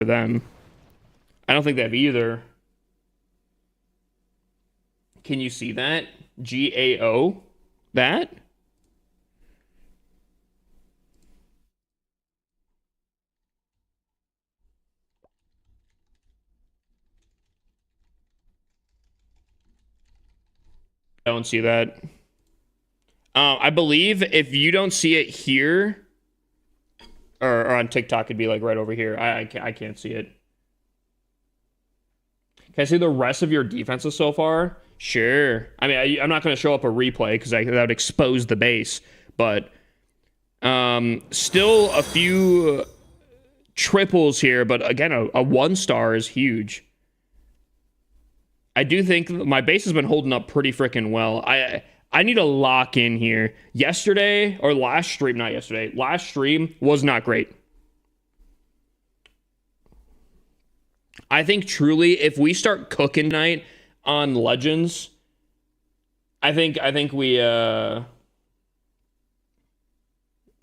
for them. I don't think they have either. Can you see that? GAO? That? I don't see that. I believe if you don't see it here, or on TikTok, it'd be like right over here. I can't see it. Can I see the rest of your defenses so far? Sure. I mean, I'm not going to show up a replay because that would expose the base. But still a few triples here. But again, a 1-star is huge. I do think my base has been holding up pretty freaking well. I need to lock in here. Yesterday, or last stream, not yesterday. Last stream was not great. I think truly, if we start cooking night on Legends, I think we I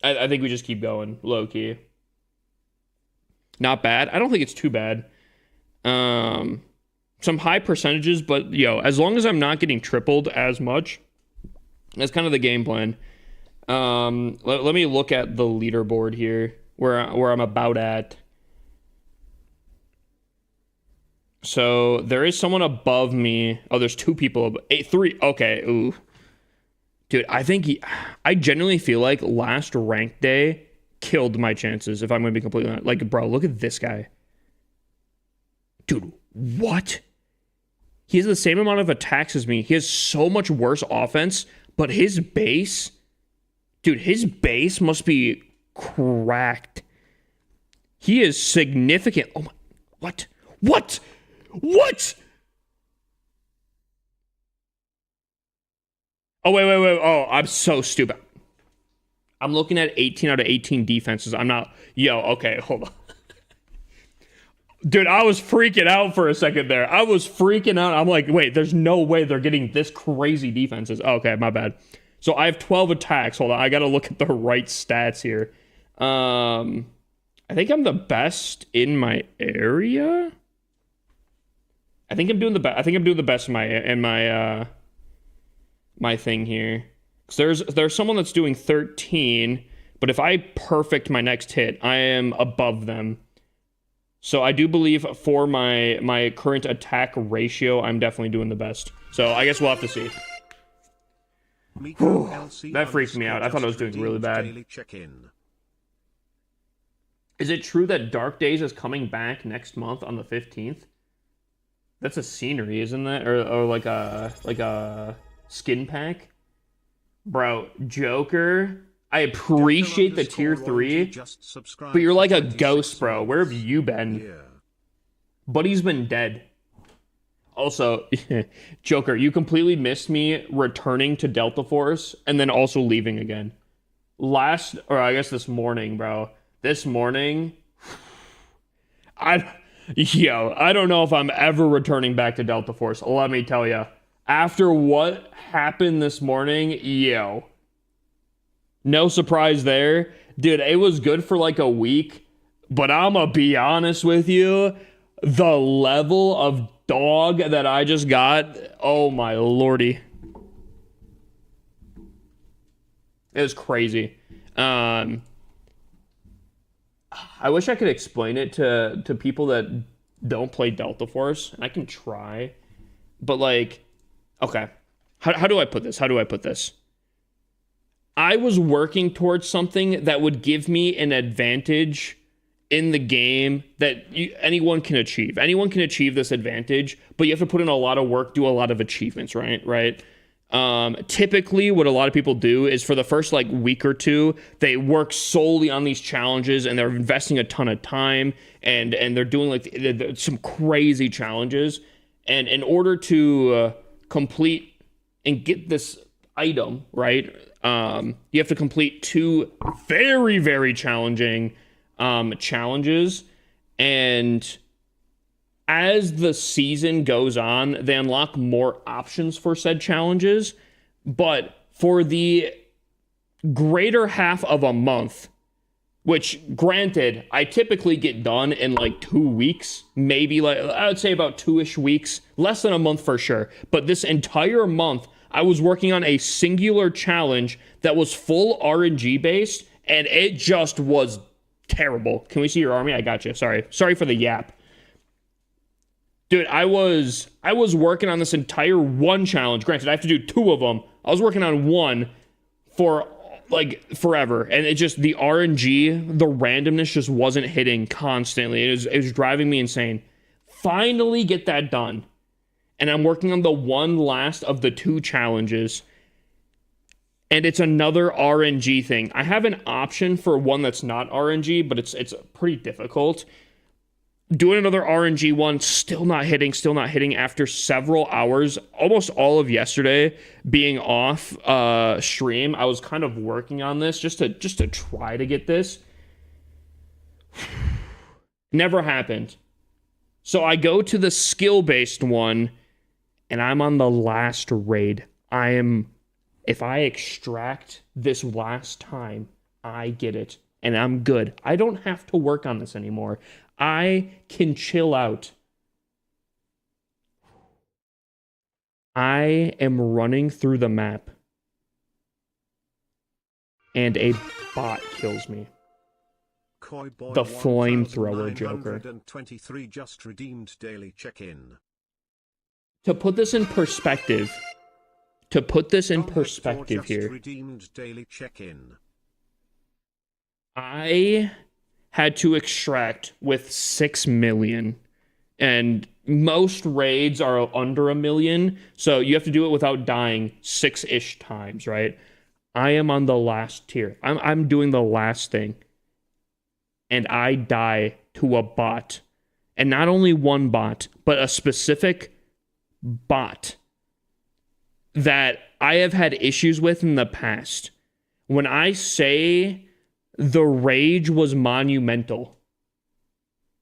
think we just keep going low key. Not bad. I don't think it's too bad. Some high percentages, but as long as I'm not getting tripled as much, that's kind of the game plan. Let me look at the leaderboard here, where I'm about at. So there is someone above me. Oh, there's 2 people. 3. Okay. Ooh. Dude, I genuinely feel like last rank day killed my chances, if I'm going to be completely honest. Like, bro, look at this guy. Dude, what? He has the same amount of attacks as me. He has so much worse offense, but his base... Dude, his base must be cracked. He is significant. Oh my... What? What? What? Oh, wait. Oh, I'm so stupid. I'm looking at 18 out of 18 defenses. I'm not... Okay, hold on. Dude, I was freaking out for a second there. I was freaking out. I'm like, wait, there's no way they're getting this crazy defenses. Okay, my bad. So I have 12 attacks. Hold on, I gotta look at the right stats here. I think I'm the best in my area. I think I'm doing the best. I think I'm doing the best in my thing here. Cause there's someone that's doing 13, but if I perfect my next hit, I am above them. So I do believe for my current attack ratio, I'm definitely doing the best. So I guess we'll have to see. That freaked me out. I thought I was doing really bad. Is it true that Dark Days is coming back next month on the 15th? That's a scenery, isn't that? Or like a skin pack? Bro, Joker, I appreciate the tier 3, but you're like a ghost, bro. Where have you been? Buddy's been dead. Also, Joker, you completely missed me returning to Delta Force and then also leaving again. I guess this morning, bro. This morning, I don't know if I'm ever returning back to Delta Force. Let me tell you. After what happened this morning, no surprise there. Dude, it was good for like a week, but I'm gonna be honest with you, the level of dog that I just got, oh my lordy. It was crazy. I wish I could explain it to people that don't play Delta Force, and I can try. But like, okay, how do I put this? I was working towards something that would give me an advantage in the game that anyone can achieve. Anyone can achieve this advantage, but you have to put in a lot of work, do a lot of achievements, right? Typically, what a lot of people do is for the first like week or two, they work solely on these challenges and they're investing a ton of time and they're doing like some crazy challenges. And in order to complete and get this item, right, you have to complete 2 very, very challenging challenges. And as the season goes on, they unlock more options for said challenges. But for the greater half of a month, which granted, I typically get done in like 2 weeks, maybe like I would say about 2-ish weeks, less than a month for sure. But this entire month, I was working on a singular challenge that was full RNG based, and it just was terrible. Can we see your army? I got you. Sorry for the yap. Dude, I was working on this entire one challenge. Granted, I have to do 2 of them. I was working on one for like forever, and it just, the RNG, the randomness just wasn't hitting constantly. It was driving me insane. Finally get that done, and I'm working on the one last of the 2 challenges, and it's another RNG thing. I have an option for one that's not RNG, but it's pretty difficult. Doing another RNG one, still not hitting after several hours, almost all of yesterday being off stream. I was kind of working on this just to try to get this. Never happened. So I go to the skill-based one, and I'm on the last raid. If I extract this last time, I get it, and I'm good. I don't have to work on this anymore. I can chill out. I am running through the map, and a bot kills me. The flamethrower Joker. Just redeemed daily check-in. To put this in perspective, here, redeemed daily check-in. I had to extract with 6 million, and most raids are under 1 million, so you have to do it without dying 6-ish times, right? I am on the last tier. I'm doing the last thing, and I die to a bot, and not only one bot, but a specific bot that I have had issues with in the past. When I say the rage was monumental,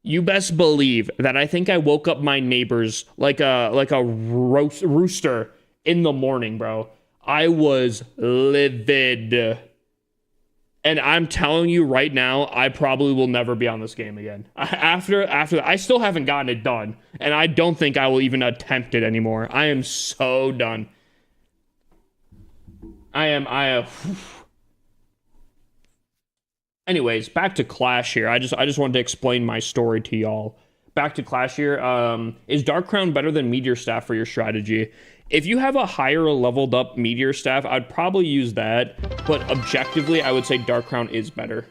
you best believe that I think I woke up my neighbors like a rooster in the morning, bro. I was livid. And I'm telling you right now, I probably will never be on this game again. After that, I still haven't gotten it done, and I don't think I will even attempt it anymore. I am so done. I am Anyways, back to Clash here. I just wanted to explain my story to y'all. Back to Clash here. Is Dark Crown better than Meteor Staff for your strategy? If you have a higher leveled up Meteor Staff, I'd probably use that. But objectively, I would say Dark Crown is better.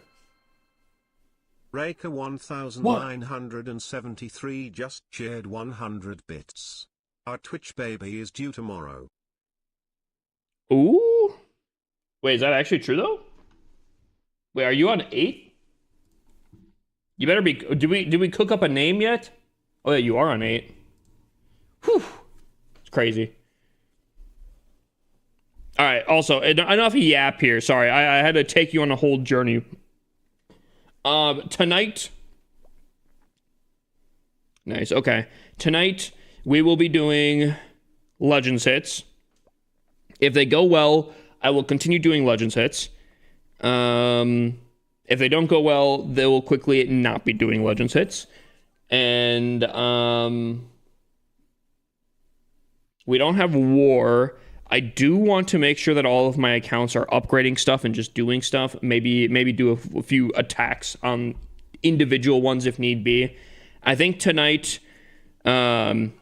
Raker 1973 just shared 100 bits. Our Twitch baby is due tomorrow. Ooh. Wait, is that actually true though? Wait, are you on 8? You better be. Did we cook up a name yet? Oh yeah, you are on 8. Whew. It's crazy. All right. Also, enough yap here. Sorry, I had to take you on a whole journey. Tonight. Nice. Okay. Tonight we will be doing Legends hits. If they go well, I will continue doing Legends hits. If they don't go well, they will quickly not be doing Legends hits. And we don't have war. I do want to make sure that all of my accounts are upgrading stuff and just doing stuff. Maybe do a few attacks on individual ones if need be. I think tonight, Penguini,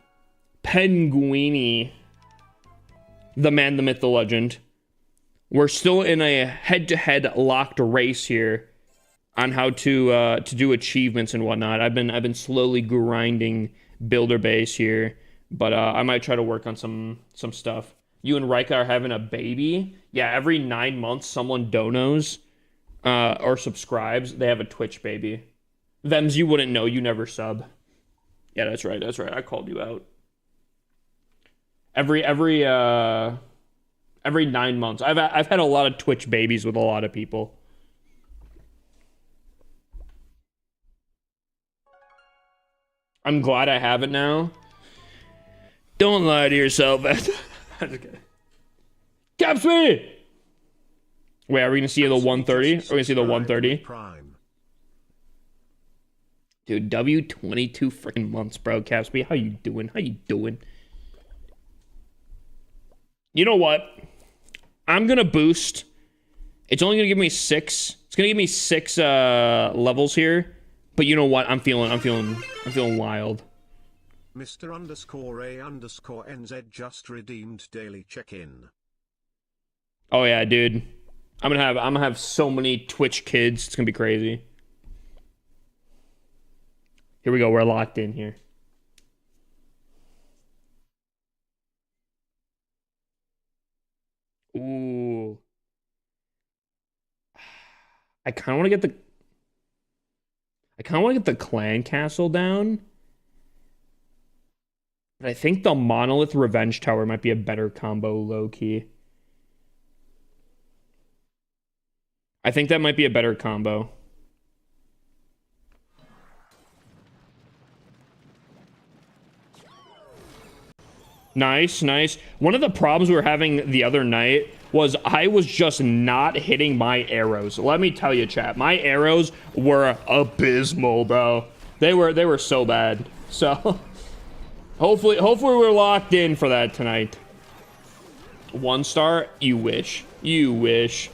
the man, the myth, the legend. We're still in a head-to-head locked race here on how to do achievements and whatnot. I've been slowly grinding builder base here, but I might try to work on some stuff. You and Rika are having a baby? Yeah, every 9 months someone donos or subscribes. They have a Twitch baby. Vems, you wouldn't know. You never sub. Yeah, that's right. I called you out. Every 9 months. I've had a lot of Twitch babies with a lot of people. I'm glad I have it now. Don't lie to yourself. Okay. Caps me! Wait, are we gonna see the 130? Are we gonna see the 130? Prime. Dude, W22 freaking months, bro. Capsby, how you doing? How you doing? You know what? I'm gonna boost. It's only gonna give me 6. It's gonna give me 6 levels here. But you know what? I'm feeling wild. Mr. underscore A underscore NZ just redeemed daily check-in. Oh yeah, dude. I'm gonna have so many Twitch kids. It's gonna be crazy. Here we go. We're locked in here. Ooh. I kind of want to get the clan castle down. But I think the monolith revenge tower might be a better combo low key. I think that might be a better combo. Nice, nice. One of the problems we were having the other night was I was just not hitting my arrows. Let me tell you, chat, my arrows were abysmal, bro. They were so bad. So hopefully we're locked in for that tonight. 1 star? You wish. You wish.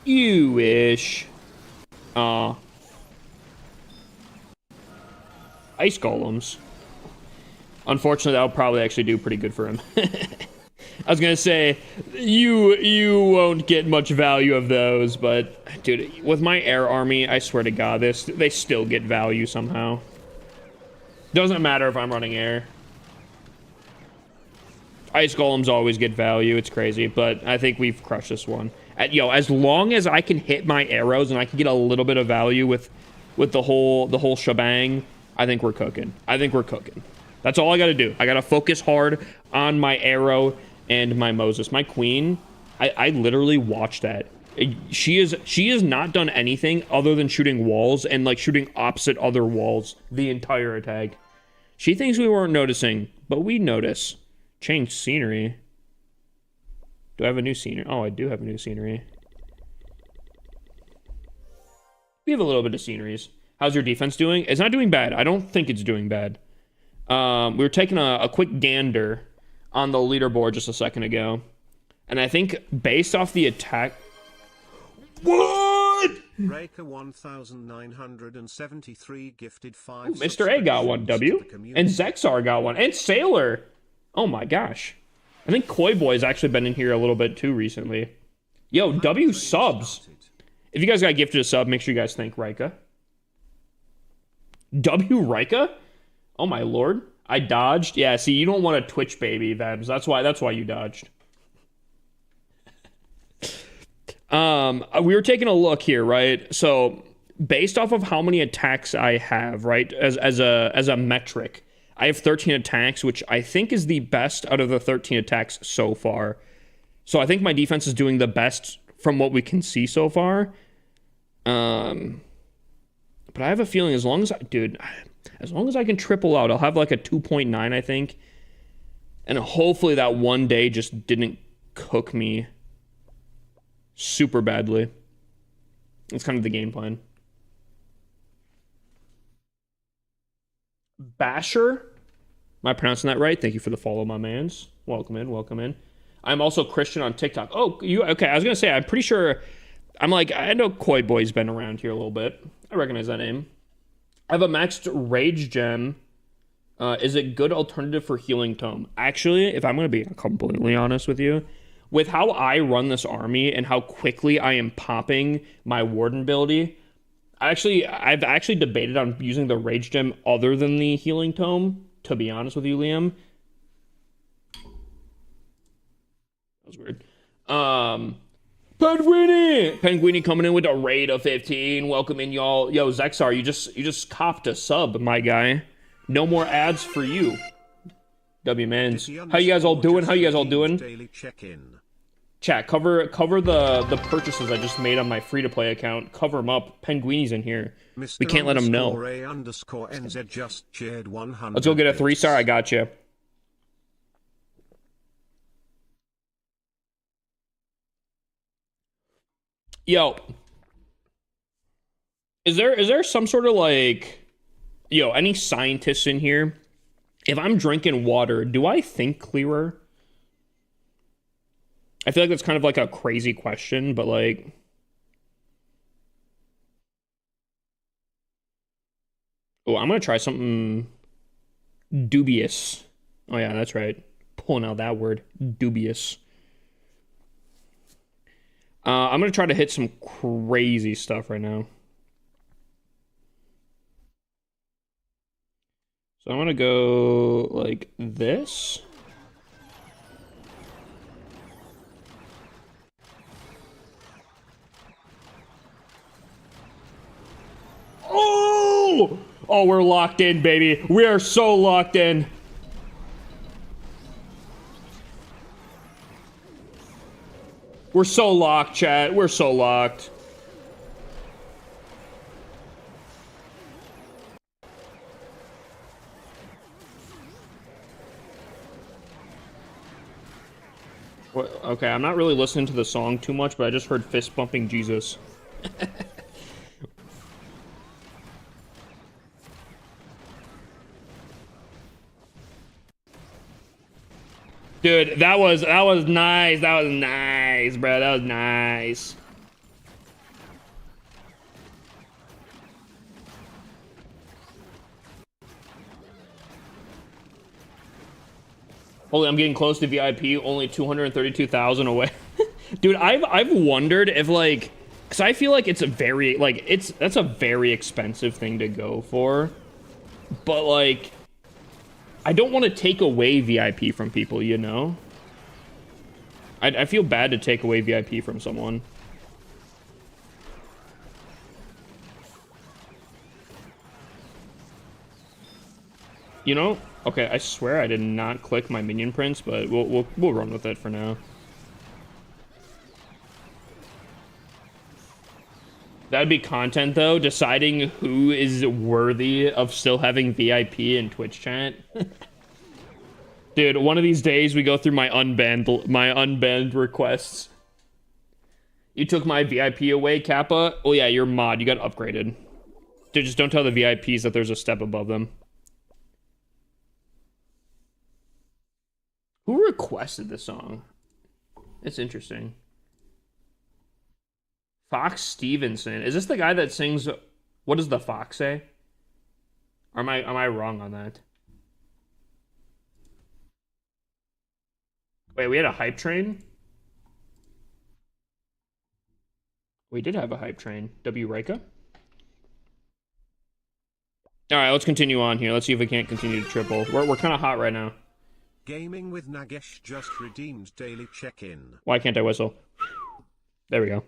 You wish. Ice golems. Unfortunately, that'll probably actually do pretty good for him. I was gonna say, you won't get much value of those, but dude, with my air army, I swear to God, they still get value somehow. Doesn't matter if I'm running air. Ice golems always get value. It's crazy, but I think we've crushed this one. As long as I can hit my arrows and I can get a little bit of value with the whole shebang, I think we're cooking. I think we're cooking. That's all I got to do. I got to focus hard on my arrow and my Moses. My queen, I literally watched that. She has not done anything other than shooting walls and like shooting opposite other walls the entire attack. She thinks we weren't noticing, but we notice. Change scenery. Do I have a new scenery? Oh, I do have a new scenery. We have a little bit of sceneries. How's your defense doing? It's not doing bad. I don't think it's doing bad. We were taking a quick gander on the leaderboard just a second ago. And I think based off the attack... What? Raker 1973 gifted 5. Ooh, Mr. A got one, W. And Zexar got one. And Sailor. Oh my gosh. I think Koi Boy's actually been in here a little bit too recently. Yo, W subs. If you guys got gifted a sub, make sure you guys thank Rika. W Rika? Oh my lord. I dodged. Yeah, see, you don't want a Twitch baby, Vebs. That's why you dodged. We were taking a look here, right? So based off of how many attacks I have, right, as a metric, I have 13 attacks, which I think is the best out of the 13 attacks so far. So I think my defense is doing the best from what we can see so far. But I have a feeling as long as I can triple out, I'll have like a 2.9, I think. And hopefully that one day just didn't cook me super badly. That's kind of the game plan. Basher? Am I pronouncing that right? Thank you for the follow, my mans. Welcome in, welcome in. I'm also Christian on TikTok. Oh, you okay? I was gonna say, I'm pretty sure. I know Koi Boy's been around here a little bit. I recognize that name. I have a maxed Rage Gem. Is it good alternative for Healing Tome? Actually, if I'm gonna be completely honest with you, with how I run this army and how quickly I am popping my Warden ability, I've actually debated on using the Rage Gem other than the Healing Tome. To be honest with you, Liam. That was weird. Penguini coming in with a raid of 15. Welcome in, y'all. Yo, Zexar, you just copped a sub, my guy. No more ads for you. W-Mans. How you guys all doing? How you guys all doing? Daily check-in. Chat, cover the purchases I just made on my free-to-play account. Cover them up. Penguini's in here. We can't let him know. _A_NZ just shared 100 Let's go get a 3-star. I bits. got you. Yo, is there some sort of like, yo, any scientists in here? If I'm drinking water, do I think clearer? I feel like that's kind of like a crazy question, but like, oh, I'm gonna try something dubious. Oh yeah, that's right. Pulling out that word, dubious. I'm gonna try to hit some crazy stuff right now. So I'm gonna go like this. Oh! Oh, we're locked in, baby. We are so locked in. We're so locked, chat. We're so locked. Okay, I'm not really listening to the song too much, but I just heard fist bumping Jesus. Dude, that was nice. That was nice, bro. That was nice. Holy, I'm getting close to VIP. Only 232,000 away. Dude, I've wondered if like, cause I feel like it's a very like that's a very expensive thing to go for, but like, I don't want to take away VIP from people, you know? I feel bad to take away VIP from someone. You know? Okay, I swear I did not click my minion prints, but we'll run with it for now. That'd be content though, deciding who is worthy of still having VIP in Twitch chat. Dude, one of these days we go through my unbanned requests. You took my VIP away, Kappa? Oh yeah, you're mod. You got upgraded. Dude, just don't tell the VIPs that there's a step above them. Who requested this song? It's interesting. Fox Stevenson. Is this the guy that sings What Does the Fox Say? Or am I wrong on that? Wait, we had a hype train? We did have a hype train. W. Rika? Alright, let's continue on here. Let's see if we can't continue to triple. We're kind of hot right now. Gaming with Nagesh just redeemed daily check-in. Why can't I whistle? There we go.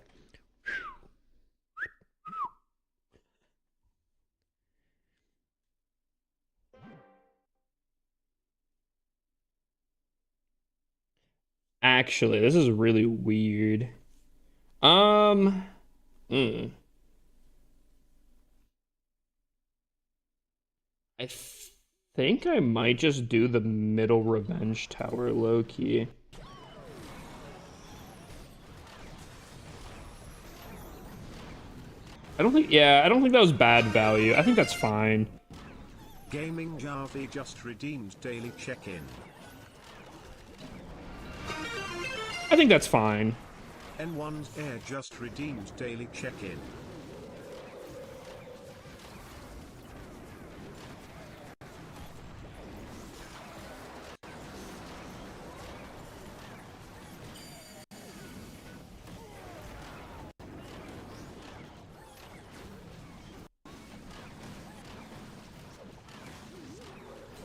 Actually, this is really weird. I think I might just do the middle revenge tower low key. I don't think that was bad value. I think that's fine. Gaming Jarvie just redeemed daily check-in. I think that's fine. N1's Air just redeemed daily check-in.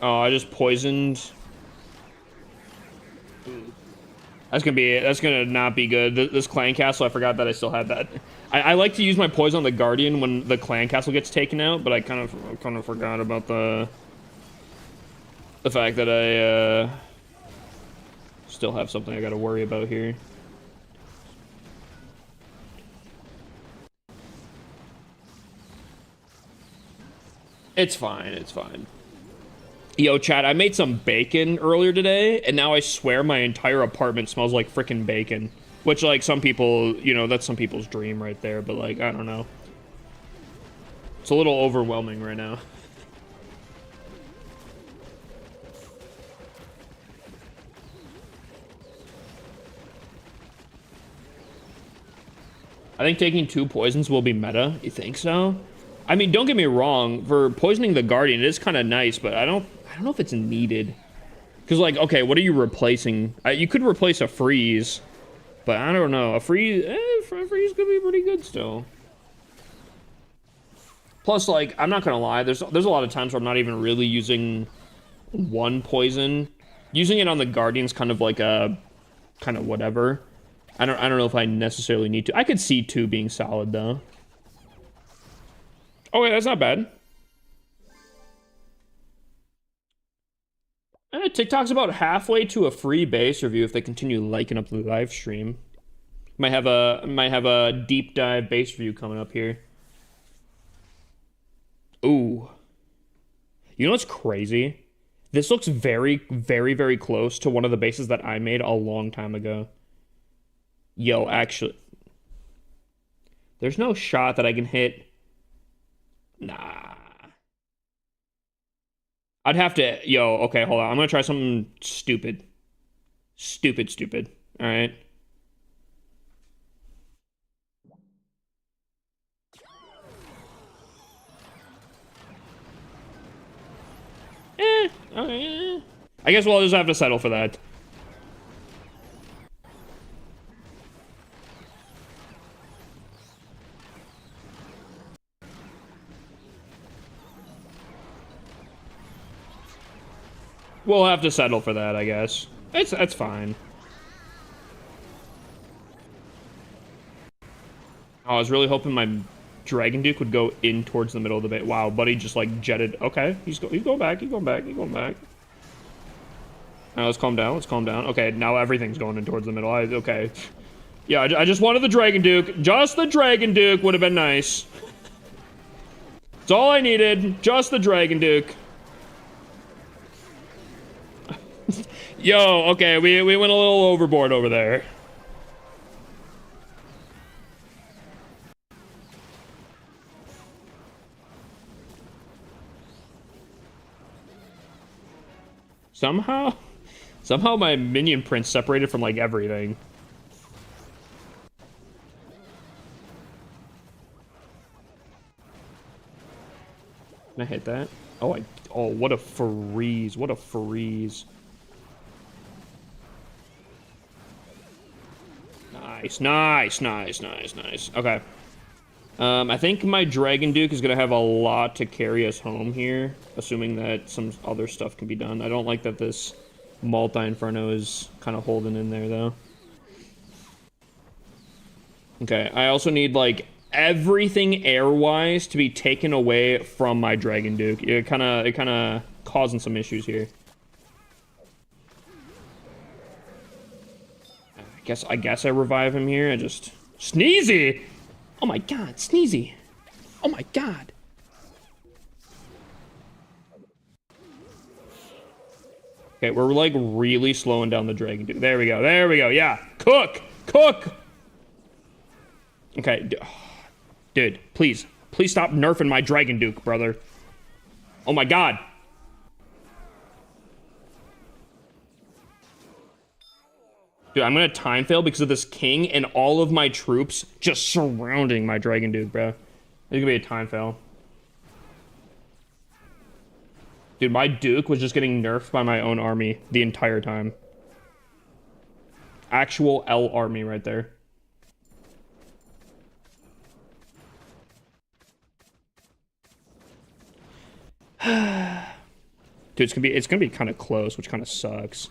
Oh, I just poisoned. That's gonna not be good. This clan castle, I forgot that I still had that. I like to use my poison on the guardian when the clan castle gets taken out, but I kind of forgot about the fact that I still have something I gotta worry about here. It's fine. It's fine. Yo, Chad, I made some bacon earlier today, and now I swear my entire apartment smells like freaking bacon. Which, like, some people, you know, that's some people's dream right there, but, like, I don't know. It's a little overwhelming right now. I think taking 2 poisons will be meta. You think so? I mean, don't get me wrong. For poisoning the Guardian, it is kind of nice, but I don't know if it's needed. Because, like, okay, what are you replacing? You could replace a freeze, but I don't know. A freeze could be pretty good still. Plus, like, I'm not gonna lie. There's a lot of times where I'm not even really using 1 poison. Using it on the Guardian's kind of like a kind of whatever. I don't know if I necessarily need to. I could see 2 being solid though. Oh wait, that's not bad. TikTok's about halfway to a free base review if they continue liking up the live stream. Might have a deep dive base review coming up here. Ooh. You know what's crazy? This looks very, very, very close to one of the bases that I made a long time ago. Yo, actually, there's no shot that I can hit. Nah. I'd have to, yo, okay, hold on. I'm gonna try something stupid. Stupid. All right. Okay. I guess we'll just have to settle for that. We'll have to settle for that, I guess. That's fine. Oh, I was really hoping my Dragon Duke would go in towards the middle of the base. Wow, buddy just like jetted. Okay, he's going back. He's going back. Now let's calm down. Okay, now everything's going in towards the middle. Okay. Yeah, I just wanted the Dragon Duke. Just the Dragon Duke would have been nice. That's all I needed. Just the Dragon Duke. Yo, okay, we went a little overboard over there. Somehow my minion print separated from, like, everything. Can I hit that? Oh, what a freeze. What a freeze. Nice. Okay. I think my Dragon Duke is going to have a lot to carry us home here, assuming that some other stuff can be done. I don't like that this Multi-Inferno is kind of holding in there, though. Okay, I also need, like, everything air-wise to be taken away from my Dragon Duke. It kind of causing some issues here. I guess I revive him here. I just... Sneezy! Oh my god, Sneezy! Oh my god! Okay, we're like really slowing down the Dragon Duke. There we go, yeah! Cook! Okay, dude, please stop nerfing my Dragon Duke, brother. Oh my god! Dude, I'm gonna time fail because of this king and all of my troops just surrounding my Dragon Duke, bro. It's gonna be a time fail. Dude, my Duke was just getting nerfed by my own army the entire time. Actual L army right there. Dude, it's gonna be kind of close, which kind of sucks.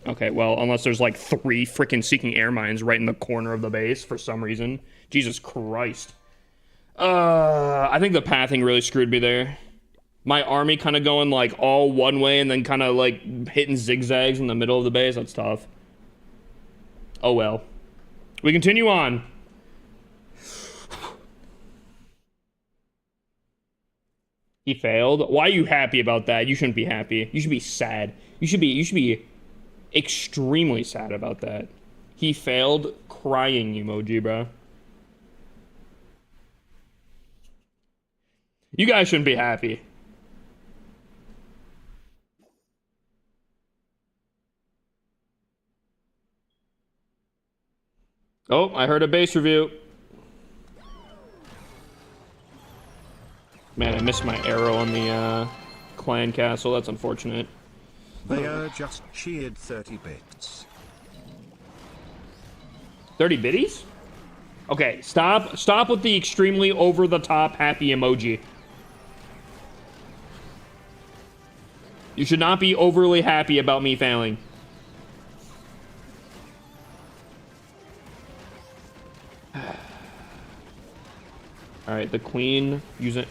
Okay, well, unless there's like 3 freaking Seeking Air Mines right in the corner of the base for some reason. Jesus Christ. I think the pathing really screwed me there. My army kind of going like all one way and then kind of like hitting zigzags in the middle of the base. That's tough. Oh well. We continue on. He failed. Why are you happy about that? You shouldn't be happy. You should be sad. You should be extremely sad about that. He failed. Crying emoji, bro. You guys shouldn't be happy. Oh, I heard a base review. Man, I missed my arrow on the clan castle. That's unfortunate. They are just cheered 30 bits. 30 biddies? Okay, stop with the extremely over-the-top happy emoji. You should not be overly happy about me failing. Alright, the queen using...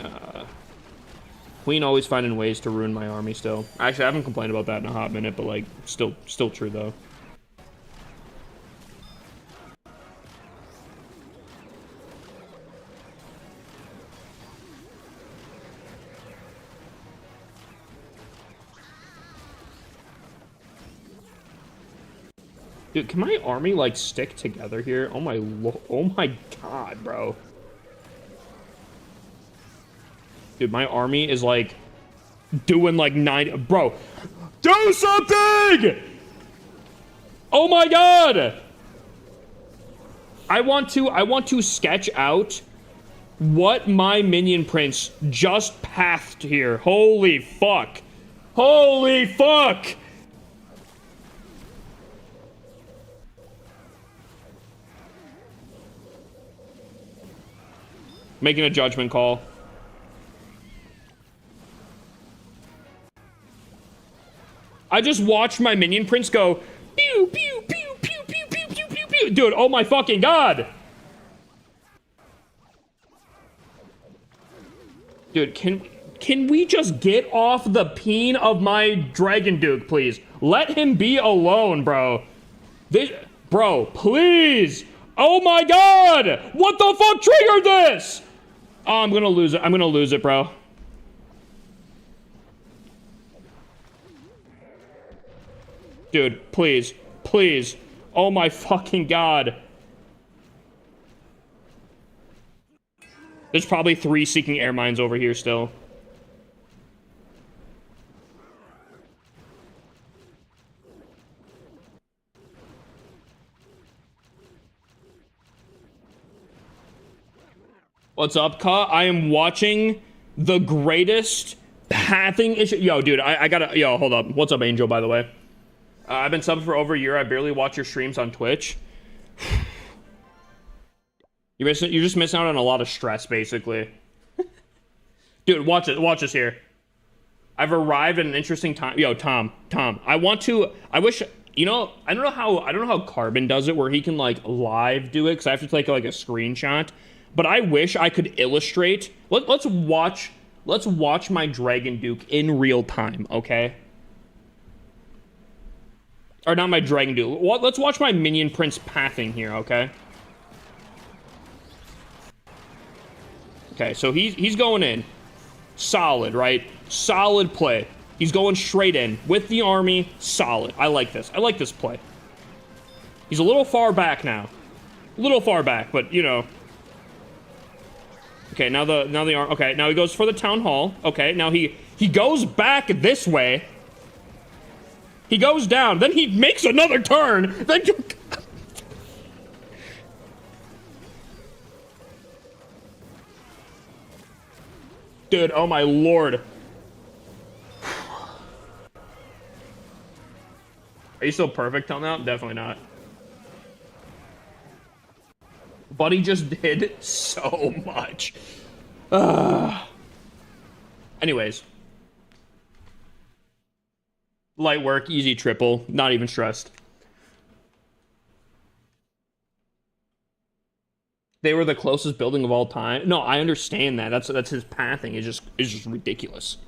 queen always finding ways to ruin my army still. Actually, I haven't complained about that in a hot minute, but, like, still true, though. Dude, can my army, like, stick together here? Oh my god, bro. Dude, my army is, like, doing, like, 9... Bro, do something! Oh my god! I want to sketch out what my minion prince just pathed here. Holy fuck. Holy fuck! Making a judgment call. I just watched my minion prince go pew pew pew pew pew pew pew pew pew. Dude, oh my fucking god. Dude, can we just get off the peen of my Dragon Duke, please? Let him be alone, bro. Bro, please. Oh my god. What the fuck triggered this? Oh, I'm gonna lose it. I'm gonna lose it, bro. Dude, please. Please. Oh my fucking god. There's probably 3 Seeking Air Mines over here still. What's up, Ka? I am watching the greatest pathing issue. Yo, dude, I gotta... Yo, hold up. What's up, Angel, by the way? I've been subbed for over a year. I barely watch your streams on Twitch. You're just missing out on a lot of stress, basically. Dude, watch it. Watch this here. I've arrived at an interesting time. Yo, Tom. I wish... You know, I don't know how Carbon does it, where he can, like, live do it, because I have to take, like, a screenshot. But I wish I could illustrate. Let's watch my Dragon Duke in real time, okay? Or not my Dragon Duke. Let's watch my Minion Prince pathing here, okay? Okay, so he's going in. Solid, right? Solid play. He's going straight in with the army. Solid. I like this. I like this play. He's a little far back now. A little far back, but you know. Okay, now the arm. Okay, now he goes for the town hall. Okay, now he goes back this way. He goes down, then he makes another turn. Then dude, oh my lord. Are you still perfect till now? Definitely not. Buddy just did so much. Anyways. Light work, easy triple, not even stressed. They were the closest building of all time. No, I understand that. That's his pathing. It's just ridiculous.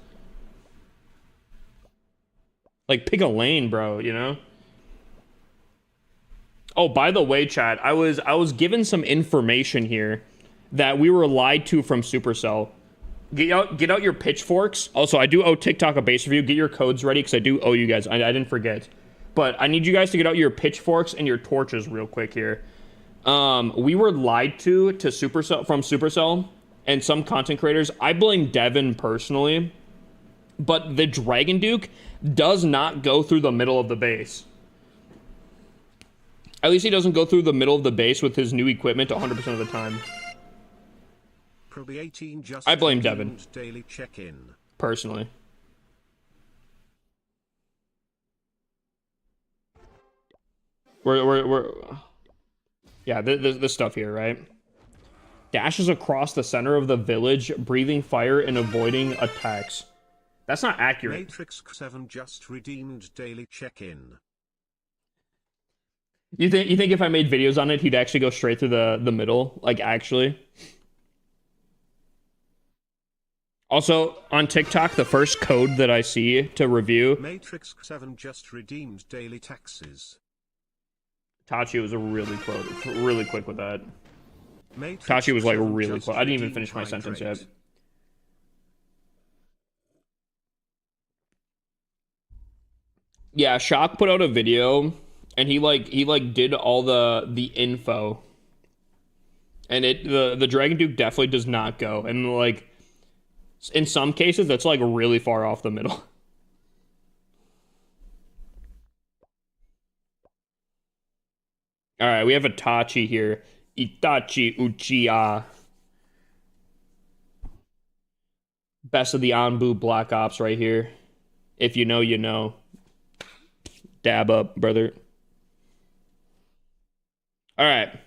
Like, pick a lane, bro, you know? Oh, by the way, chat, I was given some information here that we were lied to from Supercell. Get out your pitchforks. Also, I do owe TikTok a base review. Get your codes ready because I do owe you guys. I didn't forget. But I need you guys to get out your pitchforks and your torches real quick here. We were lied to Supercell from Supercell and some content creators. I blame Devin personally, but the Dragon Duke does not go through the middle of the base. At least he doesn't go through the middle of the base with his new equipment 100% of the time. I blame Devin. Daily check-in. Personally. We're yeah, this stuff here, right? Dashes across the center of the village, breathing fire and avoiding attacks. That's not accurate. Matrix 7 just redeemed daily check-in. You think if I made videos on it, he'd actually go straight through the middle? Like, actually? Also, on TikTok, the first code that I see to review... Matrix 7 just redeemed daily taxes. Tachi was really quick with that. Matrix Tachi was like really close. I didn't even finish my sentence yet. Yeah, Shock put out a video and he did all the info. And the Dragon Duke definitely does not go. And like in some cases that's like really far off the middle. All right, we have a Tachi here. Itachi Uchiha. Best of the Anbu Black Ops right here. If you know, you know. Dab up, brother. All right.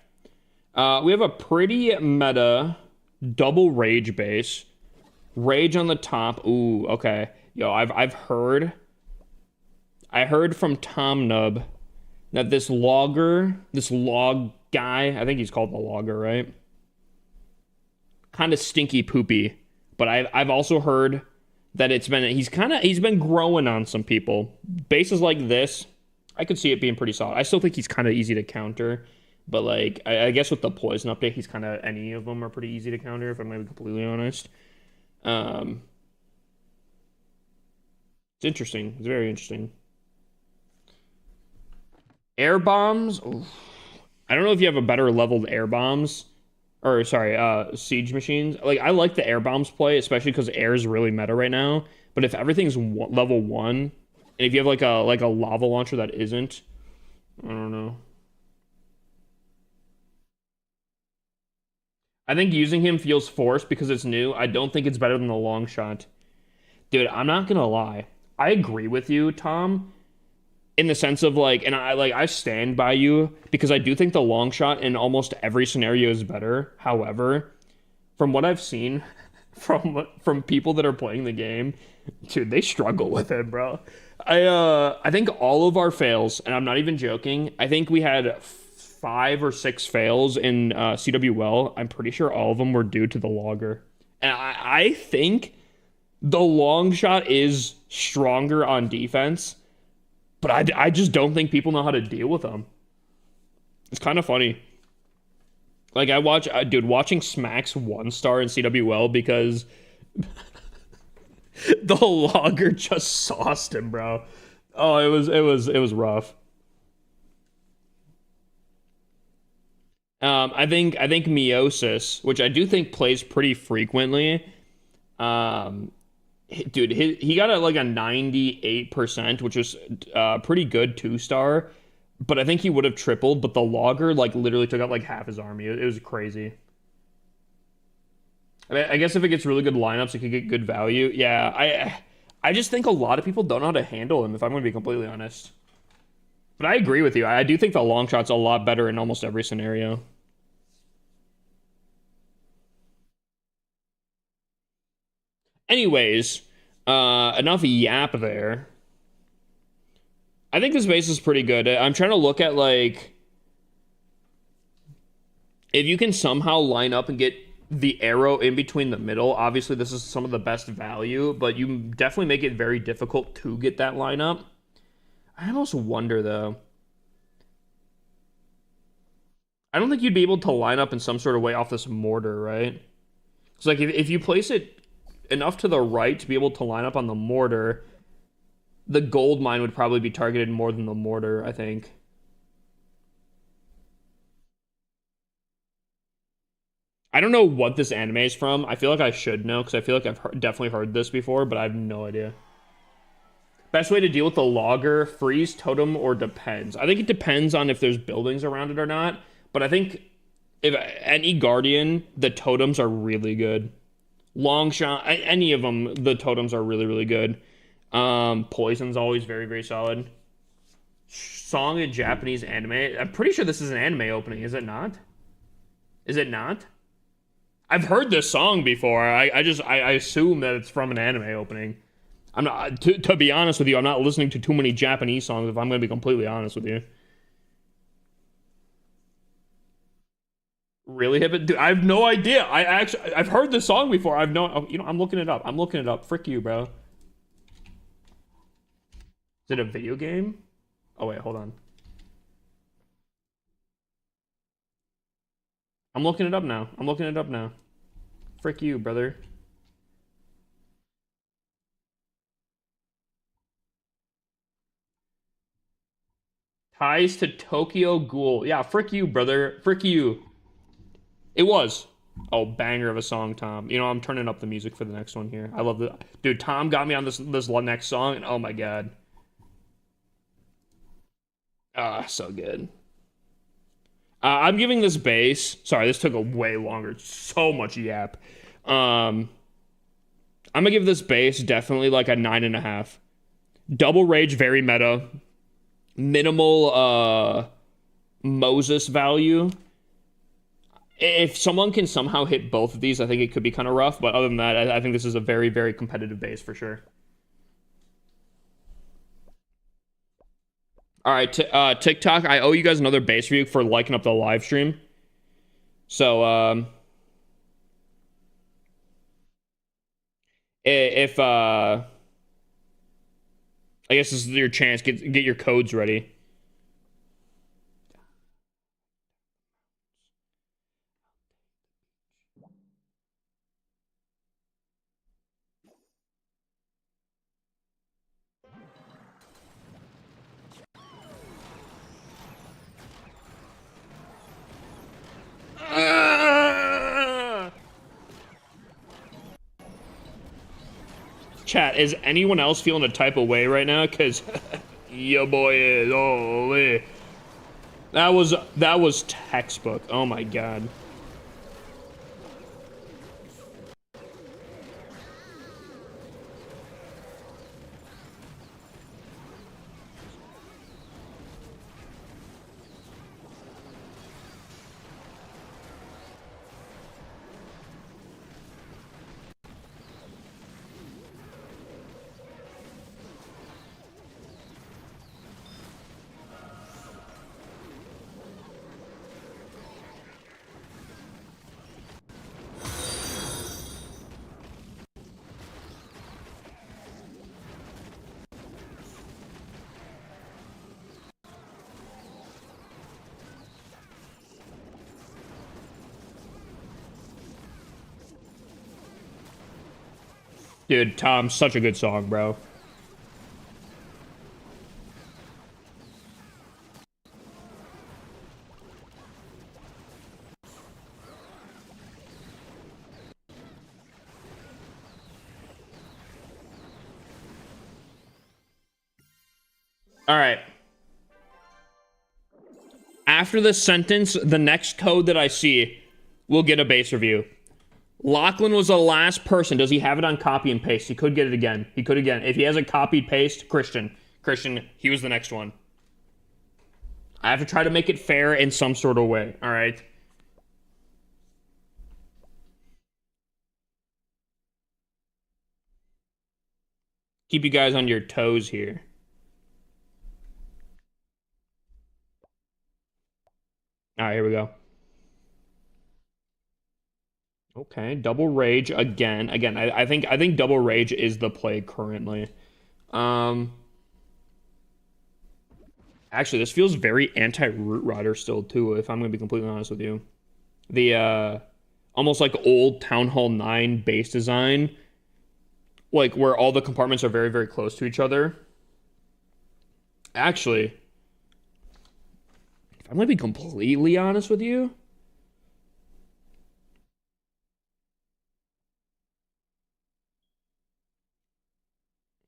We have a pretty meta double rage base. Rage on the top. Ooh, okay. Yo, I heard from Tom Nub that this log guy, I think he's called the logger, right? Kind of stinky poopy. But I've also heard that he's been growing on some people. Bases like this, I could see it being pretty solid. I still think he's kind of easy to counter, but like I guess with the poison update, he's kind of any of them are pretty easy to counter if I'm gonna be completely honest. It's interesting. It's very interesting. Air bombs. Oof. I don't know if you have a better leveled air bombs. Or, sorry, siege machines. Like, I like the air bombs play, especially because air is really meta right now. But if everything's level 1, and if you have, like a lava launcher that isn't, I don't know. I think using him feels forced because it's new. I don't think it's better than the long shot. Dude, I'm not gonna lie. I agree with you, Tom. In the sense of like, and I stand by you because I do think the long shot in almost every scenario is better. However, from what I've seen from people that are playing the game, dude, they struggle with it, bro. I think all of our fails, and I'm not even joking. I think we had 5 or 6 fails in CWL. I'm pretty sure all of them were due to the logger, and I think the long shot is stronger on defense. But I just don't think people know how to deal with them. It's kind of funny. Like, watching Smacks 1-star in CWL because the logger just sauced him, bro. Oh, it was rough. I think Meiosis, which I do think plays pretty frequently, dude, he got like a 98%, which was pretty good 2-star. But I think he would have tripled, but the logger like literally took out like half his army. It was crazy. I mean, I guess if it gets really good lineups, it could get good value. Yeah, I just think a lot of people don't know how to handle him, if I'm going to be completely honest. But I agree with you. I do think the long shot's a lot better in almost every scenario. Anyways, enough yap there. I think this base is pretty good. I'm trying to look at, like, if you can somehow line up and get the arrow in between the middle. Obviously, this is some of the best value, but you definitely make it very difficult to get that lineup. I almost wonder, though. I don't think you'd be able to line up in some sort of way off this mortar, right? It's like if you place it enough to the right to be able to line up on the mortar. The gold mine would probably be targeted more than the mortar, I think. I don't know what this anime is from. I feel like I should know because I feel like definitely heard this before, but I have no idea. Best way to deal with the logger, freeze, totem, or depends. I think it depends on if there's buildings around it or not. But I think if any guardian, the totems are really good. Long shot, any of them, the totems are really, really good. Poison's always very, very solid. Song in Japanese anime. I'm pretty sure this is an anime opening, is it not? Is it not? I've heard this song before. I assume that it's from an anime opening. I'm not, to be honest with you, I'm not listening to too many Japanese songs if I'm going to be completely honest with you. Really hip it? Dude, I have no idea. I've heard this song before. I've no, you know, I'm looking it up. I'm looking it up. Frick you, bro. Is it a video game? Oh wait, hold on. I'm looking it up now. I'm looking it up now. Frick you, brother. Ties to Tokyo Ghoul. Yeah, frick you, brother. Frick you. It was. Oh, banger of a song, Tom. You know, I'm turning up the music for the next one here. I love the dude. Tom got me on this next song, and oh my god, so good. I'm giving this base. Sorry, this took a way longer. So much yap. I'm gonna give this base definitely like a 9.5. Double rage, very meta. Minimal Moses value. If someone can somehow hit both of these, I think it could be kind of rough. But other than that, I think this is a very, very competitive base for sure. All right, TikTok, I owe you guys another base review for liking up the live stream. So, if I guess this is your chance. Get your codes ready. Chat, is anyone else feeling a type of way right now? Because your boy is. Holy. That was textbook. Oh my god. Dude, Tom, such a good song, bro. All right. After this sentence, the next code that I see will get a base review. Lachlan was the last person. Does he have it on copy and paste? He could get it again. He could again. If he has a copy paste, Christian, he was the next one. I have to try to make it fair in some sort of way. All right. Keep you guys on your toes here. All right, here we go. Okay, double rage again. I think double rage is the play currently. Actually, this feels very anti-Root Rider still too, if I'm gonna be completely honest with you. The almost like old Town Hall 9 base design like where all the compartments are very, very close to each other. Actually, if I'm gonna be completely honest with you,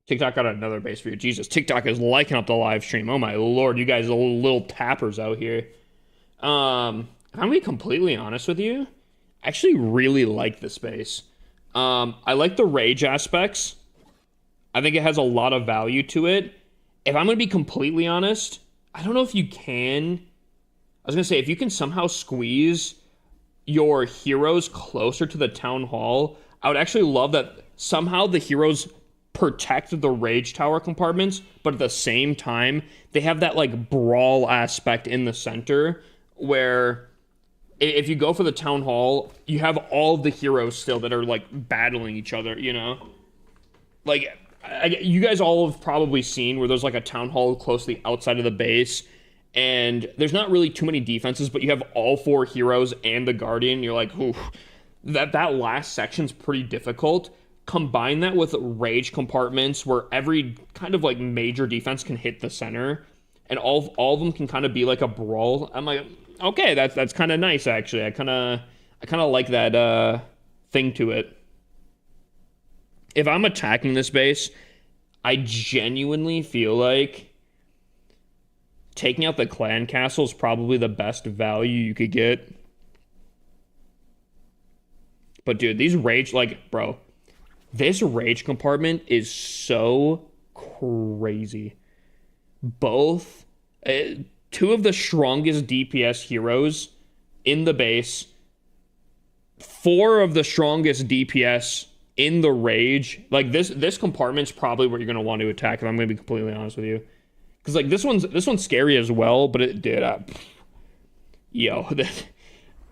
TikTok got another base for you. Jesus, TikTok is liking up the live stream. Oh my lord, you guys are little tappers out here. If I'm gonna be completely honest with you, I actually really like this base. I like the rage aspects. I think it has a lot of value to it. If I'm gonna be completely honest, I don't know if you can. I was gonna say if you can somehow squeeze your heroes closer to the town hall, I would actually love that somehow the heroes protect the rage tower compartments, but at the same time, they have that like brawl aspect in the center where if you go for the town hall, you have all of the heroes still that are like battling each other, you know? Like, you guys all have probably seen where there's like a town hall close to the outside of the base, and there's not really too many defenses, but you have all four heroes and the guardian. You're like, ooh, that last section's pretty difficult. Combine that with rage compartments where every kind of like major defense can hit the center, and all of them can kind of be like a brawl. I'm like, okay, that's kind of nice actually. I kind of like that thing to it. If I'm attacking this base, I genuinely feel like taking out the clan castle is probably the best value you could get. But dude, these rage, like, bro, this rage compartment is so crazy. Both, two of the strongest DPS heroes in the base, four of the strongest DPS in the rage. Like this compartment's probably what you're gonna want to attack. If I'm gonna be completely honest with you, because like this one's scary as well. But it did, yo,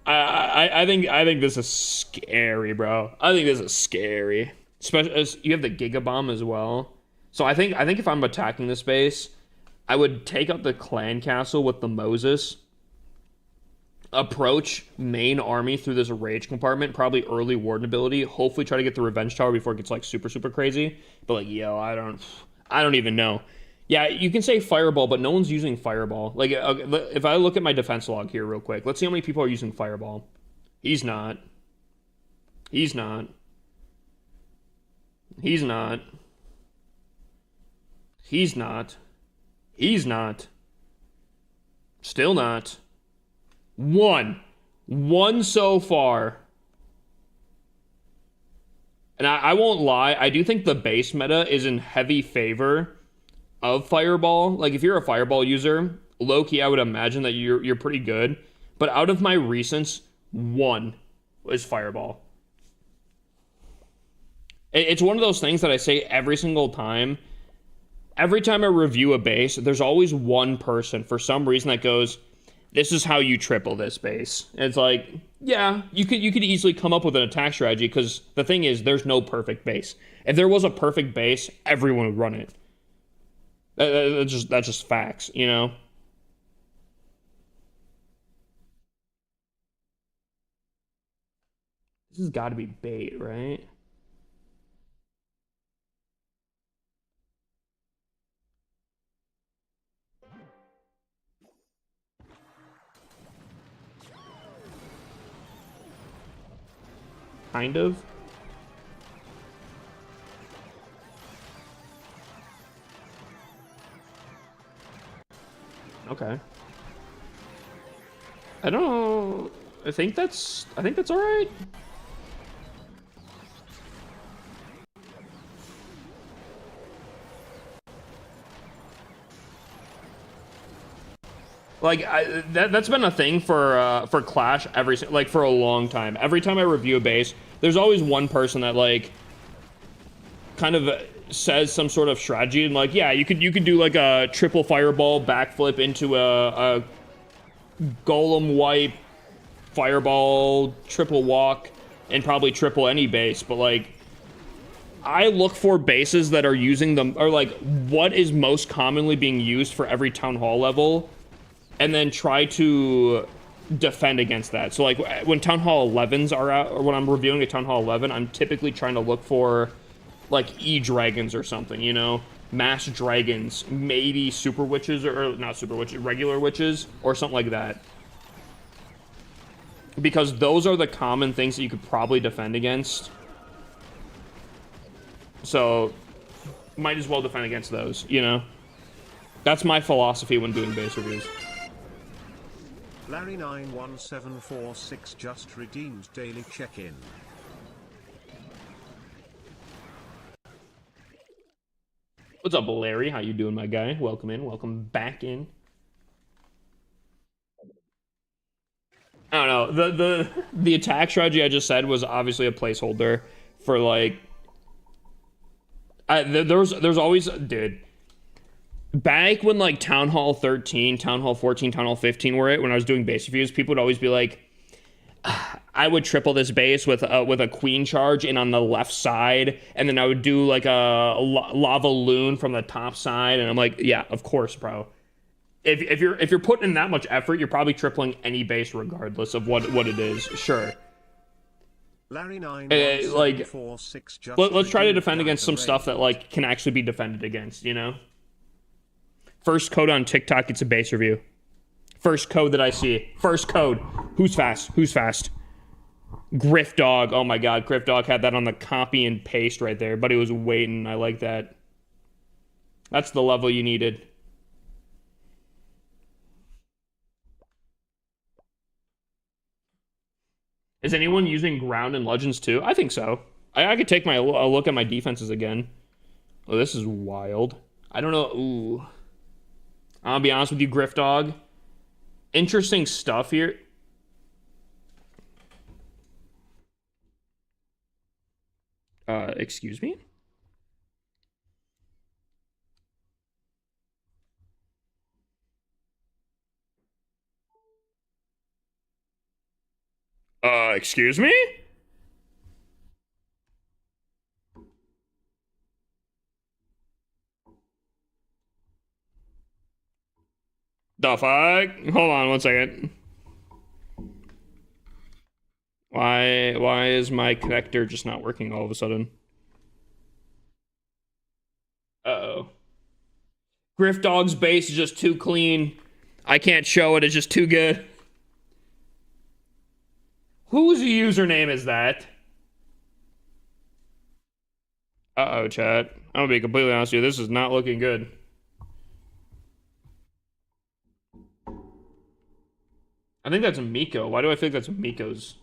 I think this is scary, bro. I think this is scary. Especially as you have the Giga Bomb as well. So I think if I'm attacking this base, I would take out the clan castle with the Moses. Approach main army through this rage compartment, probably early warden ability. Hopefully try to get the revenge tower before it gets like super, super crazy. But like, yo, I don't even know. Yeah, you can say fireball, but no one's using fireball. Like, if I look at my defense log here real quick, let's see how many people are using fireball. He's not. He's not. He's not. He's not. He's not. Still not. One so far. And I won't lie, I do think the base meta is in heavy favor of Fireball. Like, if you're a Fireball user, low-key, I would imagine that you're pretty good. But out of my recents, one is Fireball. It's one of those things that I say every single time. Every time I review a base, there's always one person, for some reason, that goes, this is how you triple this base. And it's like, yeah, you could easily come up with an attack strategy, because the thing is, there's no perfect base. If there was a perfect base, everyone would run it. That's just facts, you know? This has got to be bait, right? Kind of. Okay. I don't know. I think that's all right. Like that's been a thing for Clash for a long time. Every time I review a base, there's always one person that like kind of says some sort of strategy, and like, yeah, you could do like a triple fireball backflip into a golem wipe, fireball, triple walk, and probably triple any base. But like, I look for bases that are using them, or like what is most commonly being used for every town hall level, and then try to defend against that. So like when Town Hall 11s are out, or when I'm reviewing a Town Hall 11, I'm typically trying to look for like E-dragons or something, you know? Mass dragons, maybe super witches, or not super witches, regular witches, or something like that. Because those are the common things that you could probably defend against. So, might as well defend against those, you know? That's my philosophy when doing base reviews. Larry91746 just redeemed daily check-in. What's up, Larry? How you doing, my guy? Welcome in. Welcome back in. I don't know. The attack strategy I just said was obviously a placeholder for like. There's always, dude. Back when like Town Hall 13, Town Hall 14, Town Hall 15 were it, when I was doing base reviews, people would always be like, I would triple this base with a queen charge in on the left side, and then I would do like a lava loon from the top side, and I'm like, yeah, of course, bro. If you're putting in that much effort, you're probably tripling any base regardless of what it is. Sure. Like, let's try to defend against some stuff that like can actually be defended against, you know? First code on TikTok, it's a base review. First code that I see. First code. Who's fast? Who's fast? Griff Dog. Oh my god, Griff Dog had that on the copy and paste right there, but he was waiting. I like that. That's the level you needed. Is anyone using ground in Legends too? I think so. I could take a look at my defenses again. Oh, this is wild. I don't know. Ooh. I'll be honest with you, Griff Dog. Interesting stuff here. Excuse me? Excuse me? The fuck? Hold on one second. Why is my connector just not working all of a sudden? Uh-oh. Griff Dog's base is just too clean. I can't show it, it's just too good. Whose username is that? Uh-oh, chat. I'm gonna be completely honest with you, this is not looking good. I think that's Miko. Why do I think that's Miko's?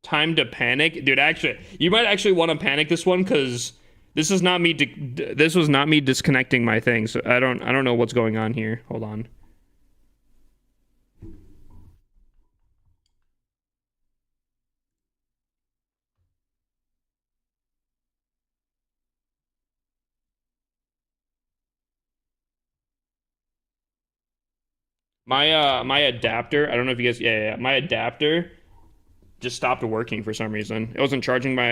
Time to panic? Dude, actually, you might actually want to panic this one, because this is not me. This was not me disconnecting my thing, so I don't know what's going on here. Hold on. My adapter, I don't know if you guys, yeah, my adapter just stopped working for some reason. It wasn't charging my,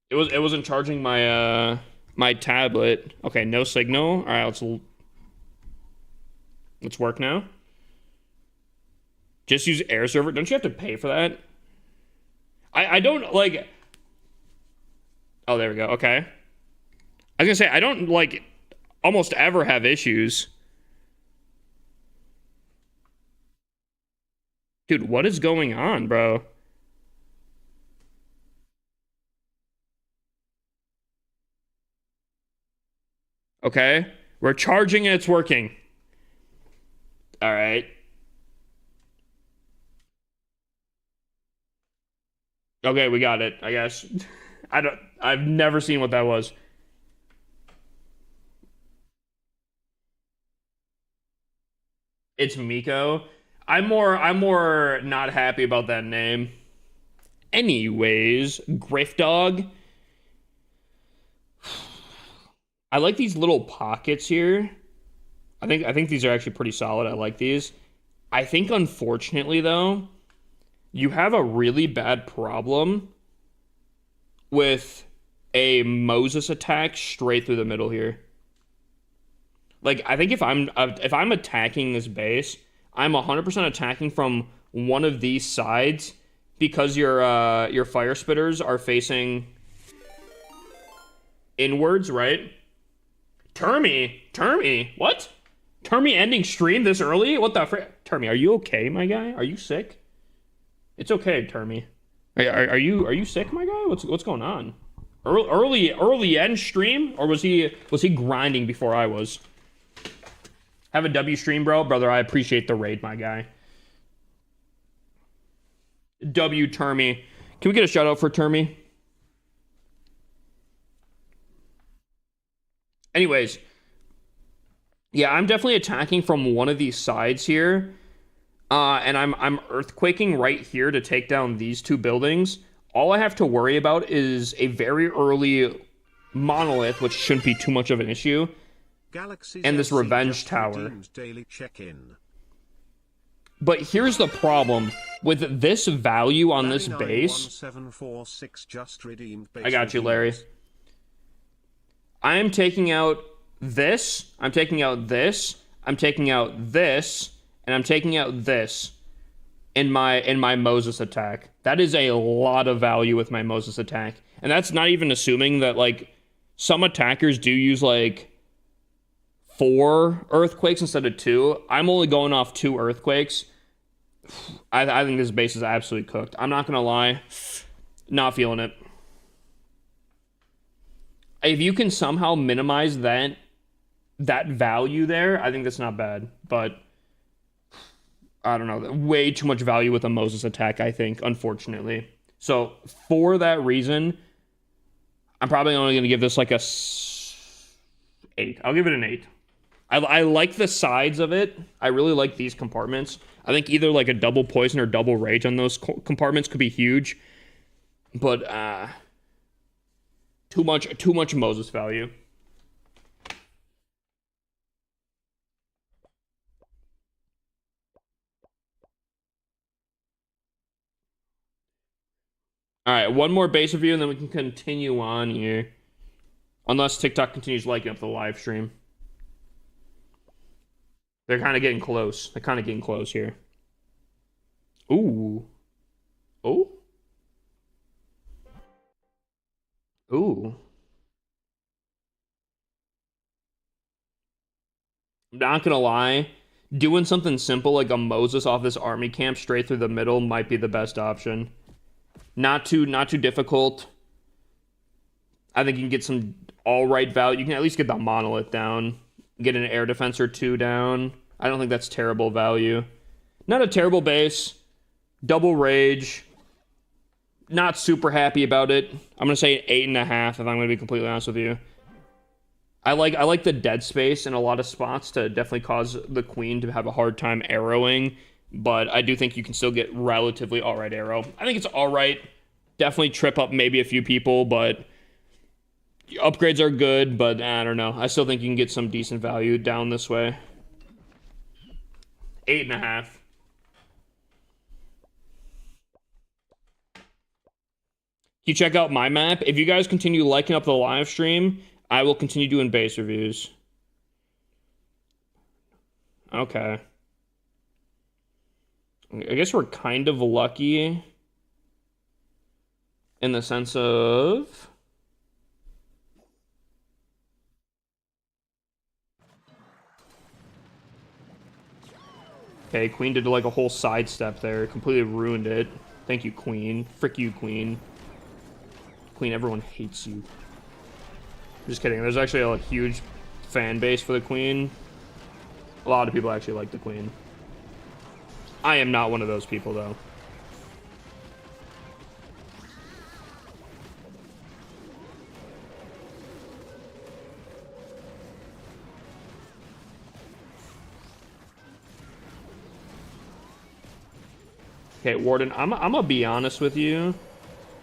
it wasn't charging my my tablet. Okay, no signal. All right, let's work now. Just use air server. Don't you have to pay for that? I don't like. Oh, there we go. Okay. I was gonna say I don't like almost ever have issues. Dude, what is going on, bro? Okay. We're charging and it's working. All right. Okay, we got it, I guess. I've never seen what that was. It's Miko. I'm more not happy about that name. Anyways, Griff Dog. I like these little pockets here. I think these are actually pretty solid. I like these. I think unfortunately though, you have a really bad problem with a Moses attack straight through the middle here. Like, I think if I'm attacking this base, I'm 100% attacking from one of these sides because your fire spitters are facing inwards, right? Termy, what? Termy ending stream this early? What the frick? Termy, are you okay, my guy? Are you sick? It's okay, Termy. Are you sick, my guy? What's going on? Early end stream, or was he grinding before I was? Have a W stream, brother. I appreciate the raid, my guy. W Termy. Can we get a shout out for Termy? Anyways, yeah, I'm definitely attacking from one of these sides here. And I'm earthquaking right here to take down these two buildings. All I have to worry about is a very early monolith, which shouldn't be too much of an issue. Galaxy's and this revenge tower. Daily check-in. But here's the problem with this value on this base. Just redeemed base I got you, Larry. I am taking out this. I'm taking out this. I'm taking out this. And I'm taking out this in my Moses attack. That is a lot of value with my Moses attack. And that's not even assuming that, like, some attackers do use, like, 4 earthquakes instead of 2. I'm only going off 2 earthquakes. I think this base is absolutely cooked. I'm not going to lie. Not feeling it. If you can somehow minimize that value there, I think that's not bad. But I don't know, way too much value with a Moses attack, I think, unfortunately. So, for that reason, I'm probably only going to give this like a 8. I'll give it an 8. I like the sides of it. I really like these compartments. I think either like a double poison or double rage on those compartments could be huge. But, too much Moses value. All right, one more base review, and then we can continue on here. Unless TikTok continues liking up the live stream. They're kind of getting close. They're kind of getting close here. Ooh. Oh? Ooh. I'm not gonna lie. Doing something simple like a Moses off this army camp straight through the middle might be the best option. Not too difficult. I think you can get some alright value. You can at least get the monolith down. Get an air defense or 2 down. I don't think that's terrible value. Not a terrible base. Double rage. Not super happy about it. I'm going to say 8.5 if I'm going to be completely honest with you. I like the dead space in a lot of spots to definitely cause the queen to have a hard time arrowing. But I do think you can still get relatively alright arrow. I think it's alright. Definitely trip up maybe a few people, but upgrades are good, but I don't know. I still think you can get some decent value down this way. 8.5. You check out my map. If you guys continue liking up the live stream, I will continue doing base reviews. Okay. I guess we're kind of lucky in the sense of... Okay, Queen did like a whole sidestep there. Completely ruined it. Thank you, Queen. Frick you, Queen. Queen, everyone hates you. Just kidding. There's actually a huge fan base for the Queen. A lot of people actually like the Queen. I am not one of those people, though. Okay, Warden, I'm gonna be honest with you.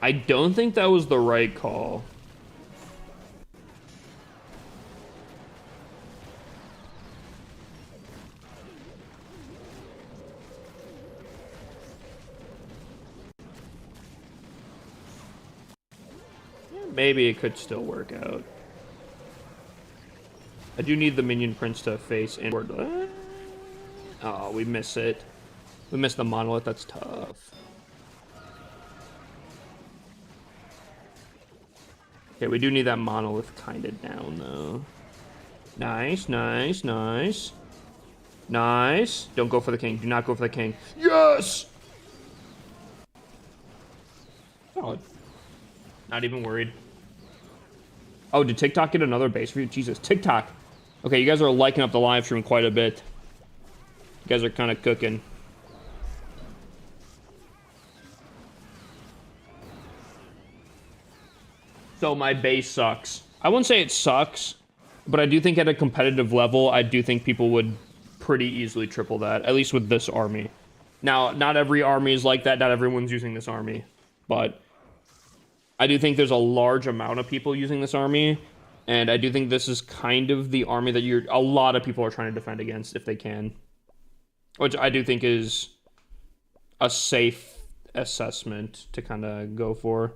I don't think that was the right call. Maybe it could still work out. I do need the minion prince to face inward. Oh, we miss it. We missed the monolith. That's tough. Okay, we do need that monolith kind of down, though. Nice, nice, nice. Nice. Don't go for the king. Do not go for the king. Yes! Solid. Not even worried. Oh, did TikTok get another base for you? Jesus, TikTok. Okay, you guys are liking up the live stream quite a bit. You guys are kind of cooking. So my base sucks. I wouldn't say it sucks, but I do think at a competitive level, I do think people would pretty easily triple that, at least with this army. Now, not every army is like that. Not everyone's using this army, but I do think there's a large amount of people using this army, and I do think this is kind of the army that a lot of people are trying to defend against if they can, which I do think is a safe assessment to kind of go for.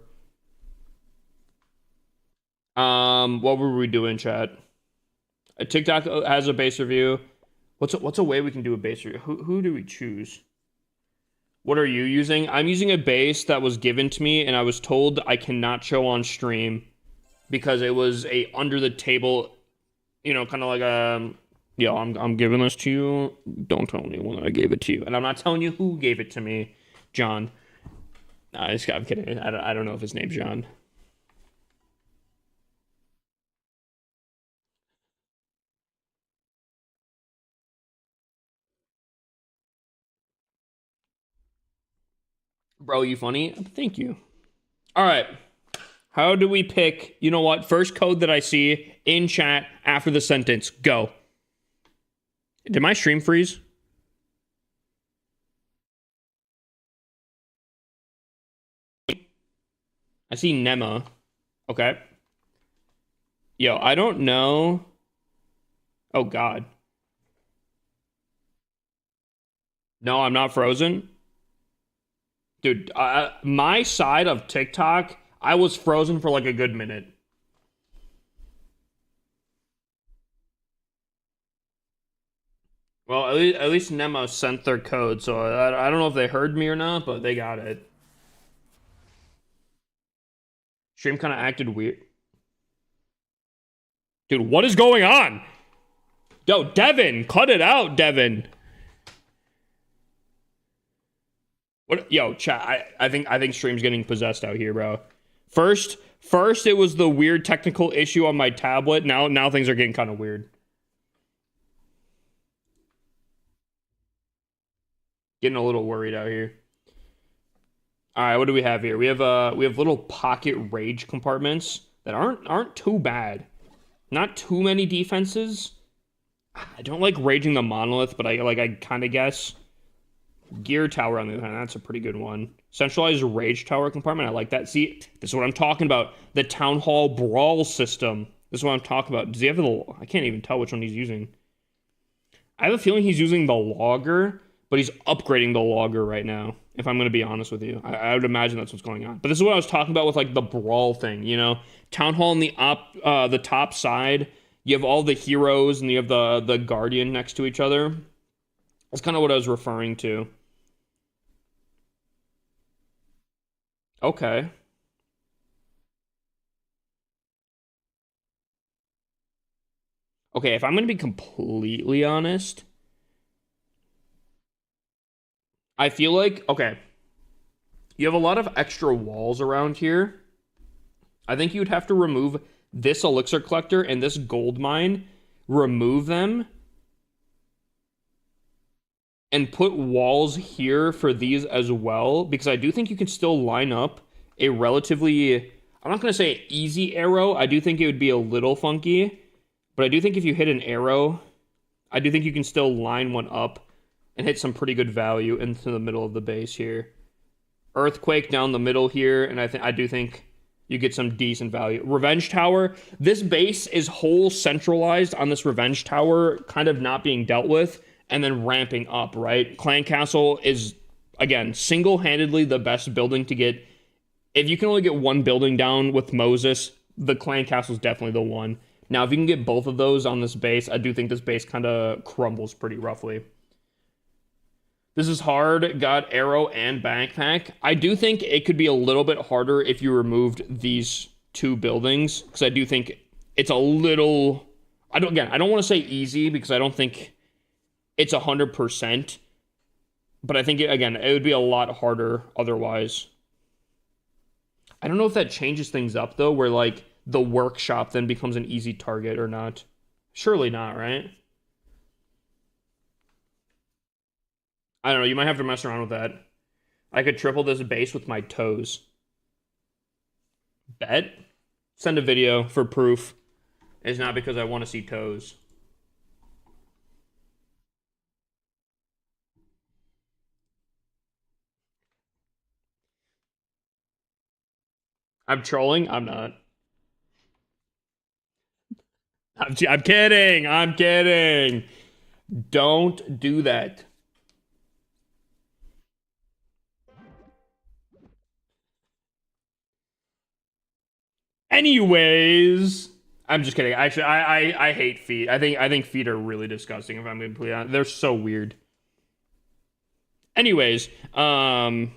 What were we doing, chat? TikTok has a base review. What's a way we can do a base review? Who do we choose? What are you using? I'm using a base that was given to me, and I was told I cannot show on stream because it was a under the table, you know, kind of like yo, I'm giving this to you. Don't tell anyone that I gave it to you, and I'm not telling you who gave it to me, John. I'm kidding. I don't know if his name's John. Bro, you funny? Thank you. All right. How do we pick? You know what? First code that I see in chat after the sentence. Go. Did my stream freeze? I see Nema. Okay. Yo, I don't know. Oh, God. No, I'm not frozen. Dude, my side of TikTok, I was frozen for like a good minute. Well, at least Nemo sent their code, so I don't know if they heard me or not, but they got it. Stream kind of acted weird. Dude, what is going on? Yo, Devin, cut it out, Devin. What? Yo, chat. I think stream's getting possessed out here, bro. First it was the weird technical issue on my tablet. Now things are getting kind of weird. Getting a little worried out here. All right, what do we have here? We have little pocket rage compartments that aren't too bad. Not too many defenses. I don't like raging the monolith, but I kind of guess. Gear tower on the other hand, that's a pretty good one. Centralized rage tower compartment, I like that. See, this is what I'm talking about. The town hall brawl system. This is what I'm talking about. Does he have the? I can't even tell which one he's using. I have a feeling he's using the logger, but he's upgrading the logger right now. If I'm going to be honest with you, I would imagine that's what's going on. But this is what I was talking about with like the brawl thing. You know, town hall on the top side. You have all the heroes and you have the guardian next to each other. That's kind of what I was referring to. Okay. Okay, if I'm going to be completely honest, I feel like, okay, you have a lot of extra walls around here. I think you'd have to remove this elixir collector and this gold mine, remove them, and put walls here for these as well, because I do think you can still line up a relatively, I'm not going to say easy arrow. I do think it would be a little funky, but I do think if you hit an arrow, I do think you can still line one up and hit some pretty good value into the middle of the base here. Earthquake down the middle here, and I do think you get some decent value. Revenge Tower, this base is whole centralized on this Revenge Tower kind of not being dealt with, and then ramping up, right? Clan Castle is, again, single-handedly the best building to get. If you can only get one building down with Moses, the Clan Castle is definitely the one. Now, if you can get both of those on this base, I do think this base kind of crumbles pretty roughly. This is hard. Got arrow and backpack. I do think it could be a little bit harder if you removed these two buildings because I do think it's a little. I don't want to say easy because I don't think it's 100%. But I think it would be a lot harder otherwise. I don't know if that changes things up though, where like the workshop then becomes an easy target or not. Surely not, right? I don't know. You might have to mess around with that. I could triple this base with my toes. Bet? Send a video for proof. It's not because I want to see toes. I'm trolling? I'm not. I'm kidding. I'm kidding. Don't do that. Anyways, I'm just kidding. Actually, I hate feet. I think feet are really disgusting. If I'm completely honest, they're so weird. Anyways, where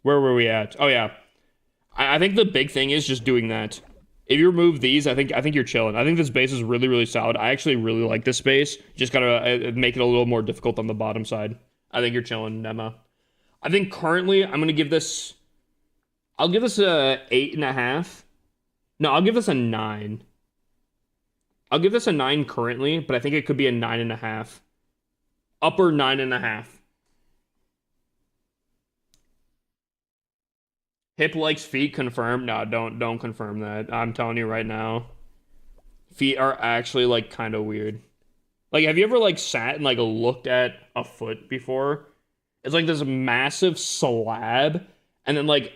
were we at? Oh yeah, I think the big thing is just doing that. If you remove these, I think you're chilling. I think this base is really, really solid. I actually really like this base. Just gotta make it a little more difficult on the bottom side. I think you're chilling, Emma. I think currently I'm gonna give this. I'll give this a 8.5. No, I'll give this a 9. I'll give this a 9 currently, but I think it could be a 9.5. Upper 9.5. Hip likes feet, confirmed. No, don't confirm that. I'm telling you right now. Feet are actually like kind of weird. Like, have you ever like sat and like looked at a foot before? It's like this massive slab and then like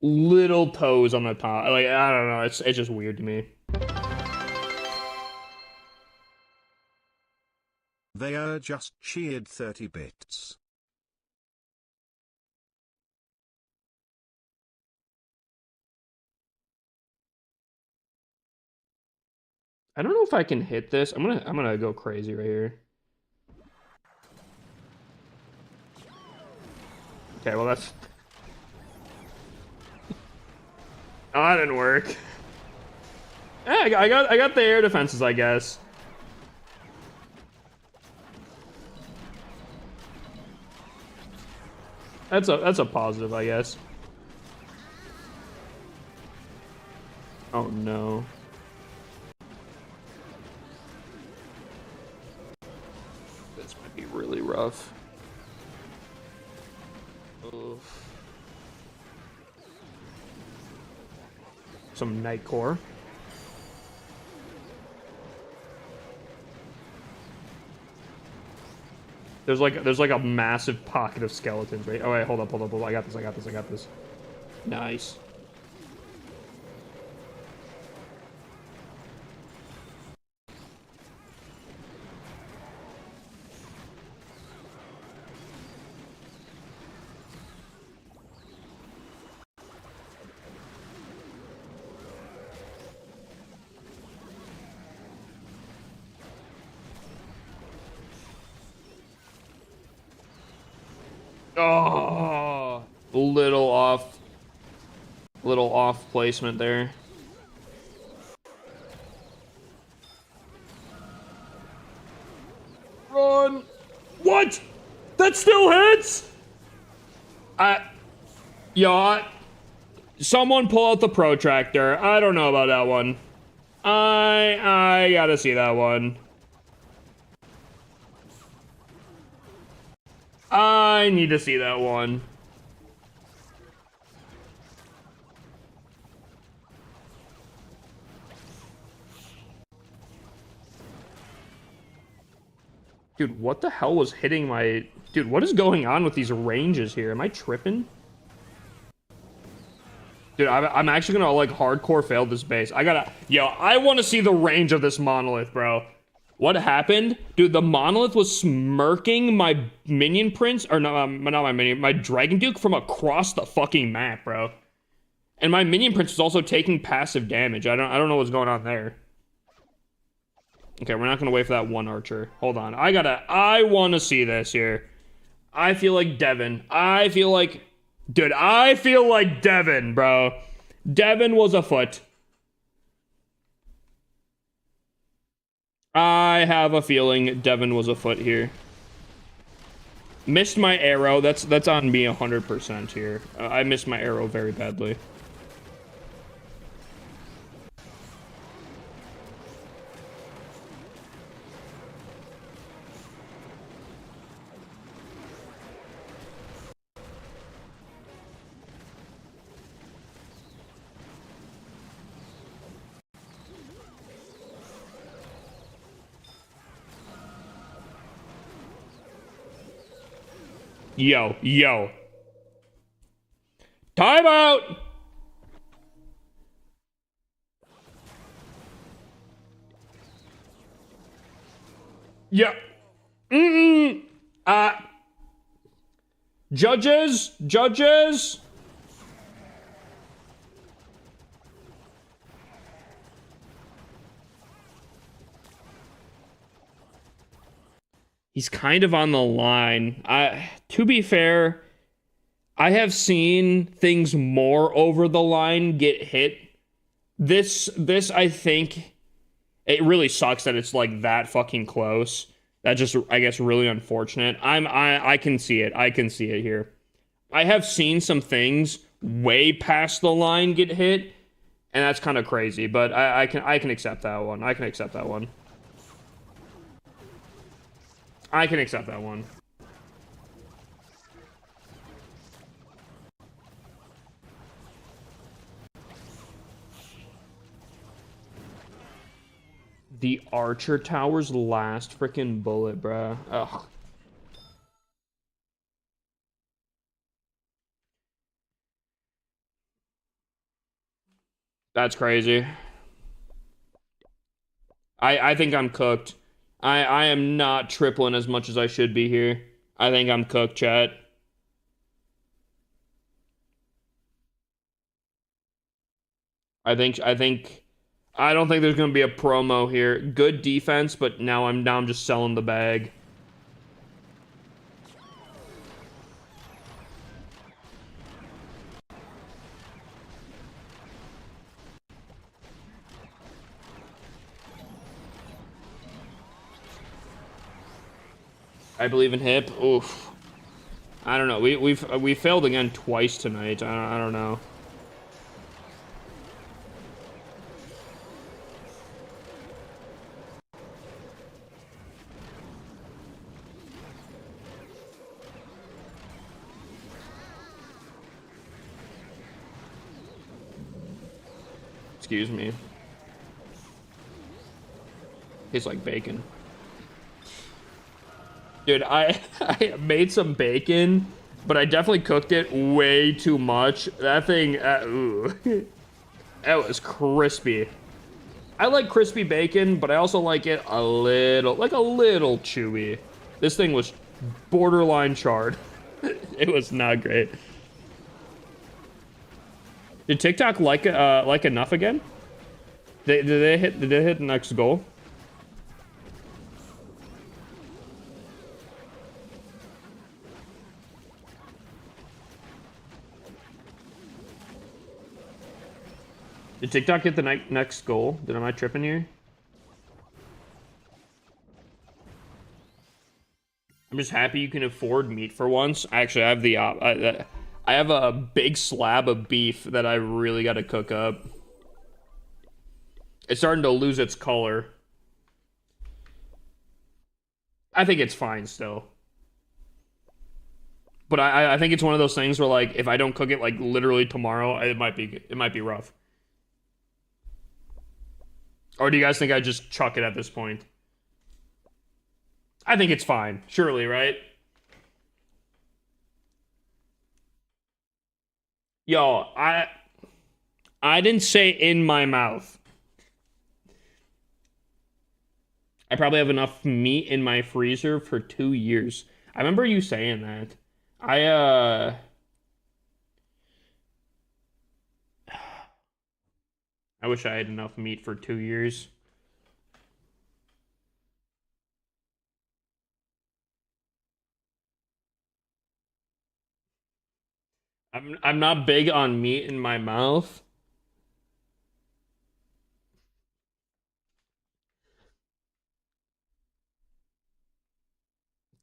little toes on the top. Like, I don't know. It's just weird to me. They are just cheered 30 bits. I don't know if I can hit this. I'm gonna go crazy right here. Okay, well that's. Oh, that didn't work. I got the air defenses, I guess. That's a positive, I guess. Oh no. This might be really rough. Oof. Some Night Core. There's like a massive pocket of skeletons, right? Oh wait, hold up. I got this. Nice. Oh, little off placement there. Run! What? That still hits? Someone pull out the protractor. I don't know about that one. I gotta see that one. I need to see that one. Dude, what the hell was hitting my... Dude, what is going on with these ranges here? Am I tripping? Dude, I'm actually gonna, like, hardcore fail this base. Yo, I want to see the range of this monolith, bro. What happened? Dude, the monolith was smirking my minion prince, or no, not my minion, my dragon duke from across the fucking map, bro. And my minion prince was also taking passive damage. I don't know what's going on there. Okay, we're not gonna wait for that one archer. Hold on, I want to see this here. I feel like Devin. Dude, I feel like Devin, bro. Devin was a foot. I have a feeling Devin was a foot here. Missed my arrow. That's on me 100% here. I missed my arrow very badly. Yo, yo. Timeout! Yeah. Mm-mm. Judges? Judges? He's kind of on the line. To be fair, I have seen things more over the line get hit. This I think it really sucks that it's like that fucking close. That just I guess really unfortunate. I can see it. I can see it here. I have seen some things way past the line get hit, and that's kind of crazy, but I can accept that one. I can accept that one. I can accept that one. The Archer Tower's last freaking bullet, bruh. Ugh. That's crazy. I think I'm cooked. I am not tripling as much as I should be here. I think I'm cooked, chat. I don't think there's gonna be a promo here. Good defense, but now I'm just selling the bag. I believe in hip. Oof. I don't know. We failed again twice tonight. I don't know. Excuse me. Tastes like bacon. Dude, I made some bacon, but I definitely cooked it way too much. That thing, ooh. That was crispy. I like crispy bacon, but I also like it a little chewy. This thing was borderline charred. It was not great. Did TikTok like enough again? Did they hit the next goal? Did TikTok hit the next goal? Am I tripping here? I'm just happy you can afford meat for once. Actually, I have I have a big slab of beef that I really got to cook up. It's starting to lose its color. I think it's fine still. But I think it's one of those things where like if I don't cook it like literally tomorrow, it might be rough. Or do you guys think I just chuck it at this point? I think it's fine. Surely, right? Yo, I didn't say in my mouth. I probably have enough meat in my freezer for 2 years. I remember you saying that. I wish I had enough meat for 2 years. I'm not big on meat in my mouth,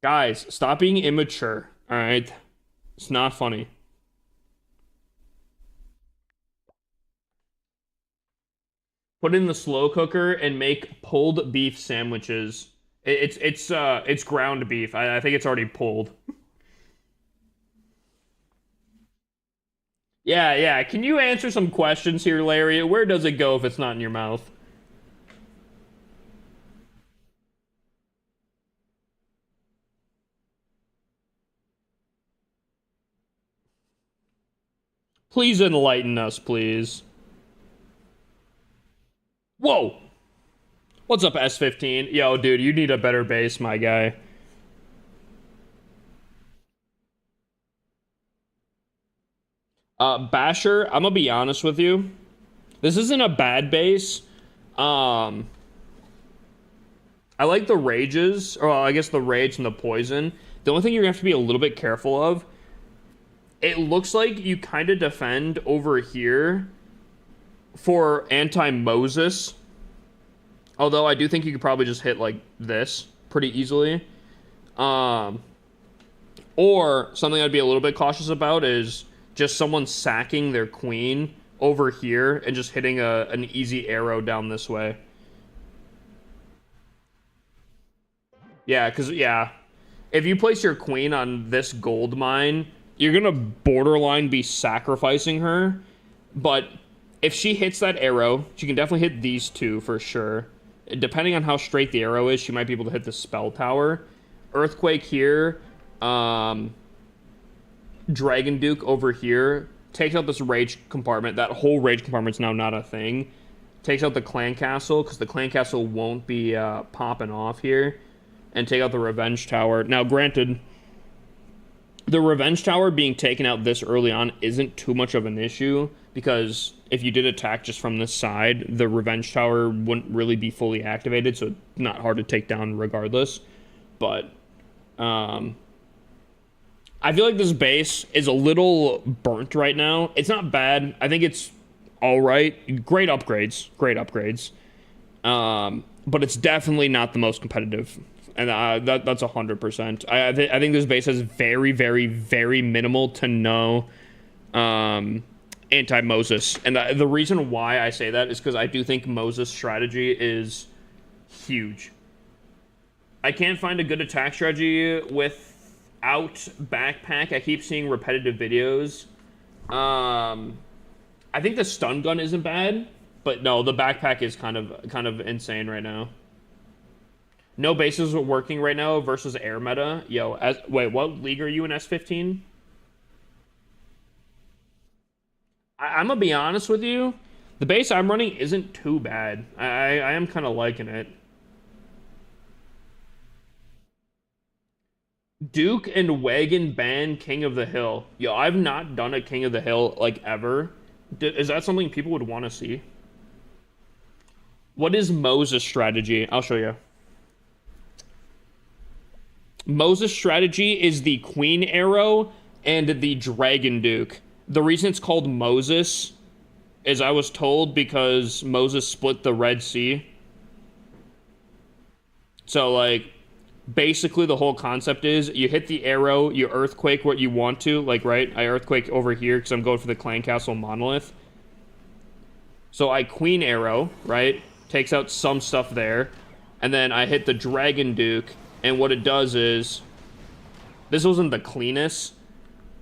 Guys, stop being immature. All right, it's not funny. Put in the slow cooker and make pulled beef sandwiches. It's ground beef. I think it's already pulled. Yeah, yeah. Can you answer some questions here, Larry? Where does it go if it's not in your mouth? Please enlighten us, please. Whoa! What's up, S15? Yo, dude, you need a better base, my guy. Basher, I'm gonna be honest with you. This isn't a bad base. Um, I like the rages, or well, I guess the rage and the poison. The only thing you're gonna have to be a little bit careful of, it looks like you kind of defend over here for anti-Moses. Although I do think you could probably just hit like this pretty easily. Um, or something I'd be a little bit cautious about is just someone sacking their queen over here and just hitting an easy arrow down this way. Yeah, because, yeah, if you place your queen on this gold mine, you're going to borderline be sacrificing her. But if she hits that arrow, she can definitely hit these two for sure. Depending on how straight the arrow is, she might be able to hit the spell tower. Earthquake here. Dragon Duke over here. Takes out this rage compartment. That whole rage compartment's now not a thing. Takes out the clan castle, because the clan castle won't be popping off here. And take out the revenge tower. Now, granted, the revenge tower being taken out this early on isn't too much of an issue, because if you did attack just from this side, the revenge tower wouldn't really be fully activated, so it's not hard to take down regardless. But I feel like this base is a little burnt right now. It's not bad. I think it's all right. Great upgrades. Great upgrades. But it's definitely not the most competitive. And that's 100%. I think this base has very, very, very minimal to no anti-Moses. And the reason why I say that is because I do think Moses' strategy is huge. I can't find a good attack strategy without backpack. I keep seeing repetitive videos. I think the stun gun isn't bad, but no, the backpack is kind of insane right now. No bases are working right now versus air meta. Yo, wait, what league are you in S15? I'm gonna be honest with you. The base I'm running isn't too bad. I am kind of liking it. Duke and Wagon ban King of the Hill. Yo, I've not done a King of the Hill, like, ever. Is that something people would want to see? What is Moses' strategy? I'll show you. Moses' strategy is the Queen Arrow and the Dragon Duke. The reason it's called Moses is, I was told, because Moses split the Red Sea. So, like, basically the whole concept is you hit the arrow, you earthquake what you want to, like, right? I earthquake over here because I'm going for the Clan Castle Monolith. So I Queen Arrow, right? Takes out some stuff there. And then I hit the Dragon Duke, and what it does is, this wasn't the cleanest,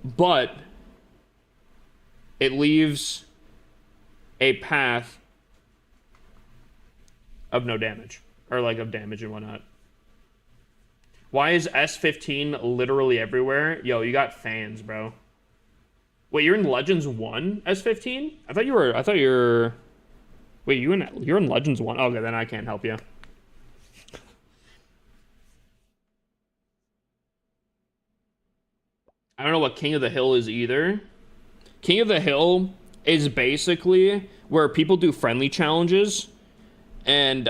but it leaves a path of no damage, or like of damage and whatnot. Why is S15 literally everywhere? Yo, you got fans, bro. Wait, you're in Legends 1 S15? I thought you were wait, you're in Legends 1. Okay, then I can't help you. I don't know what King of the Hill is either. King of the Hill is basically where people do friendly challenges, and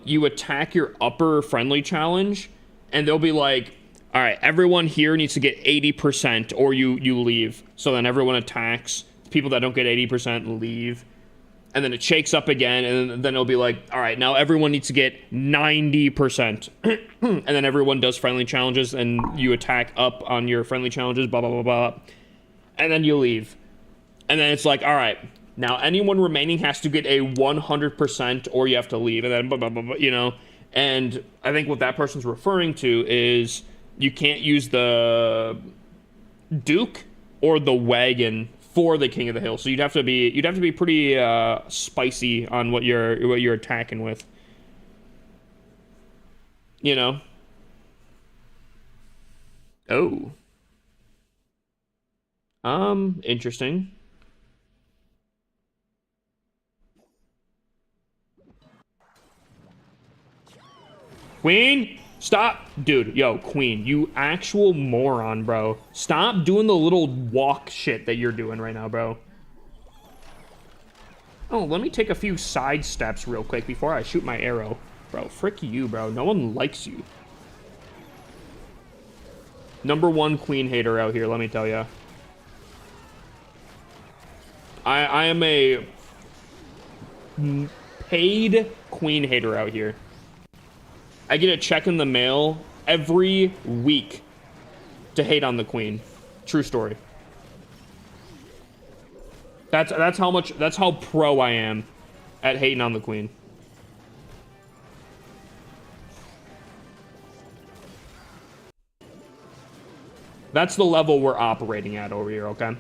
you attack your upper friendly challenge, and they'll be like, all right, everyone here needs to get 80% or you leave. So then everyone attacks. People that don't get 80% leave. and then it shakes up again, and then it'll be like, all right, now everyone needs to get 90%. And then everyone does friendly challenges, and you attack up on your friendly challenges, blah, blah, blah, blah. And then you leave. And then it's like, all right, now anyone remaining has to get a 100%, or you have to leave, and then blah, blah, blah, blah, you know? And I think what that person's referring to is you can't use the Duke or the wagon for the King of the Hill. So you'd have to be pretty spicy on what you're attacking with. You know? Oh. Interesting. Queen, stop. Dude, yo, Queen, you actual moron, bro. Stop doing the little walk shit that you're doing right now, bro. Oh, let me take a few side steps real quick before I shoot my arrow. Bro, frick you, bro. No one likes you. #1 Queen hater out here, let me tell ya. I am a paid Queen hater out here. I get a check in the mail every week to hate on the Queen. True story. That's how pro I am at hating on the Queen. That's the level we're operating at over here, okay?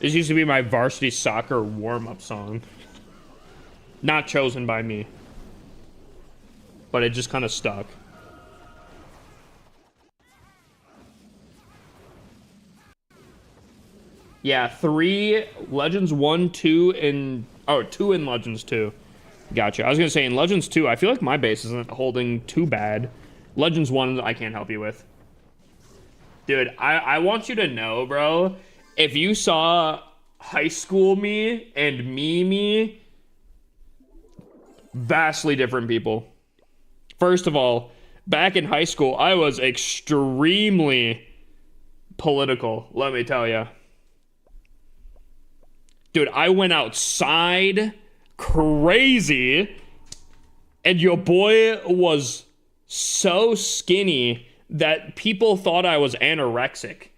This used to be my varsity soccer warm-up song. Not chosen by me. But it just kind of stuck. Yeah, 3, Legends 1, 2, and... Oh, 2 in Legends 2. Gotcha. I was going to say, in Legends 2, I feel like my base isn't holding too bad. Legends 1, I can't help you with. Dude, I want you to know, bro... If you saw high school me and me, vastly different people. First of all, back in high school, I was extremely political, let me tell you. Dude, I went outside crazy, and your boy was so skinny that people thought I was anorexic.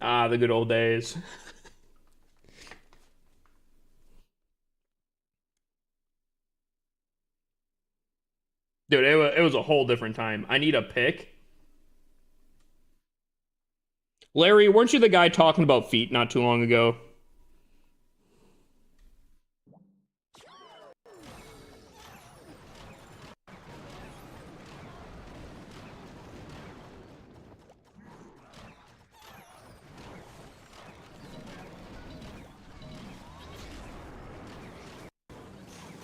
Ah, the good old days. Dude, it was a whole different time. I need a pick. Larry, weren't you the guy talking about feet not too long ago?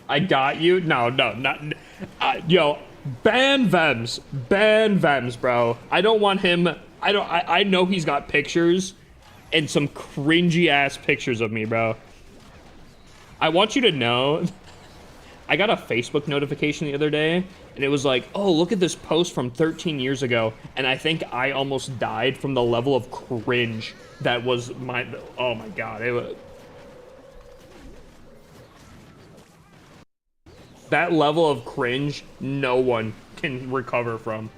I got you. No, not. Yo, ban Vems. Ban Vems, bro. I don't want him. I know he's got pictures and some cringy ass pictures of me, bro. I want you to know. I got a Facebook notification the other day, and it was like, oh, look at this post from 13 years ago. And I think I almost died from the level of cringe that was my. Oh my god. It was. That level of cringe, no one can recover from.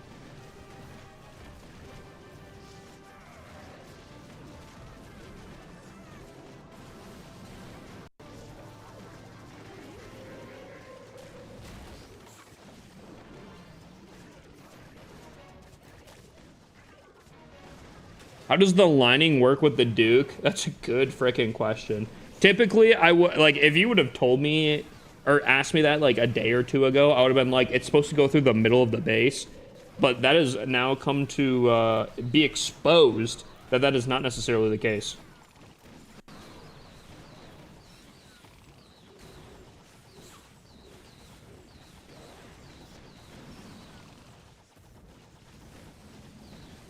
How does the lining work with the Duke? That's a good freaking question. Typically, I would, like, if you would have told me or asked me that like a day or two ago, I would have been like, it's supposed to go through the middle of the base. But that has now come to be exposed that that is not necessarily the case.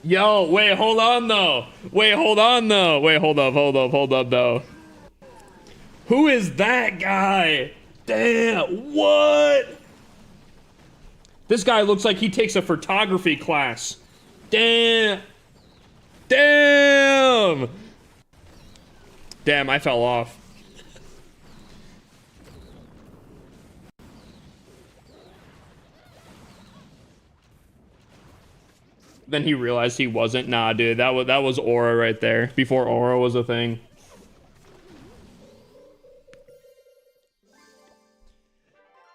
Yo, wait, hold on though. Wait, hold on though. Wait, hold up though. Who is that guy? Damn, what? This guy looks like he takes a photography class. Damn. Damn. Damn, I fell off. Then he realized he wasn't. Nah, dude, that was Aura right there. Before Aura was a thing.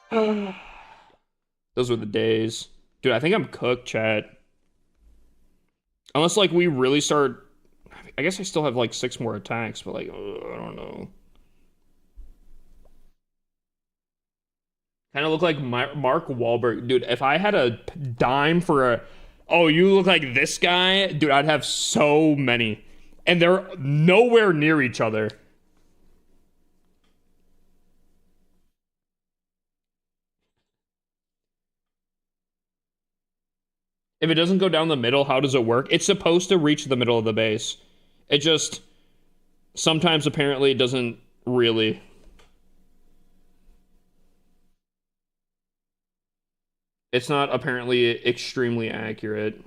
Those were the days. Dude, I think I'm cooked, chat. Unless, like, we really start... I guess I still have, like, 6 more attacks, but, like, I don't know. Kind of look like Mark Wahlberg. Dude, if I had a dime for a... Oh, you look like this guy? Dude, I'd have so many. And they're nowhere near each other. If it doesn't go down the middle, how does it work? It's supposed to reach the middle of the base. It just... Sometimes, apparently, it doesn't really... It's not apparently extremely accurate.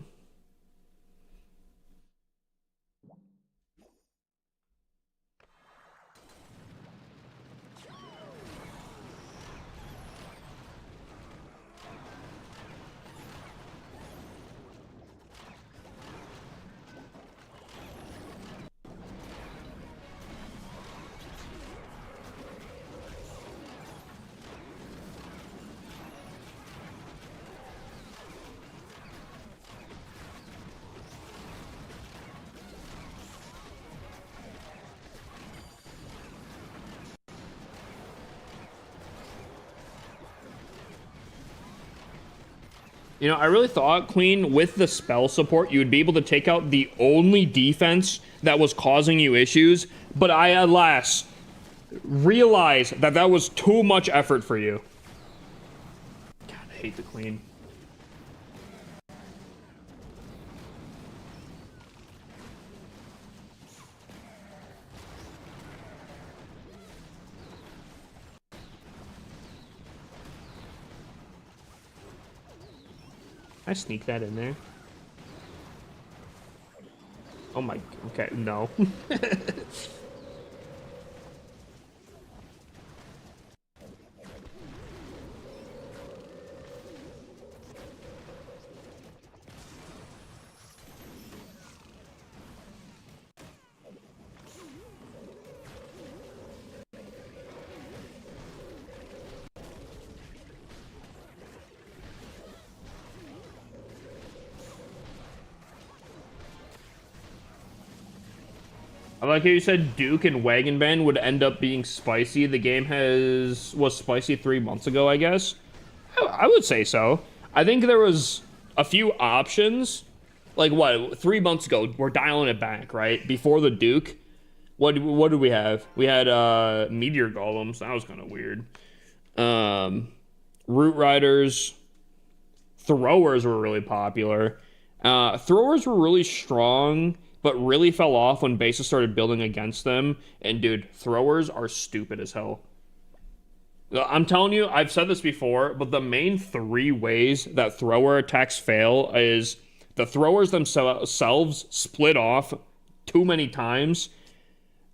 You know, I really thought, Queen, with the spell support, you would be able to take out the only defense that was causing you issues, but I, alas, realized that that was too much effort for you. God, I hate the Queen. I sneak that in there. Oh my, okay, no. I like how you said Duke and Wagon Band would end up being spicy. The game was spicy 3 months ago, I guess. I would say so. I think there was a few options. Like what, 3 months ago, we're dialing it back, right? Before the Duke. What did we have? We had Meteor Golems. That was kind of weird. Root Riders. Throwers were really popular. Throwers were really strong, but really fell off when bases started building against them. And dude, throwers are stupid as hell. I'm telling you, I've said this before, but the main 3 ways that thrower attacks fail is the throwers themselves split off too many times.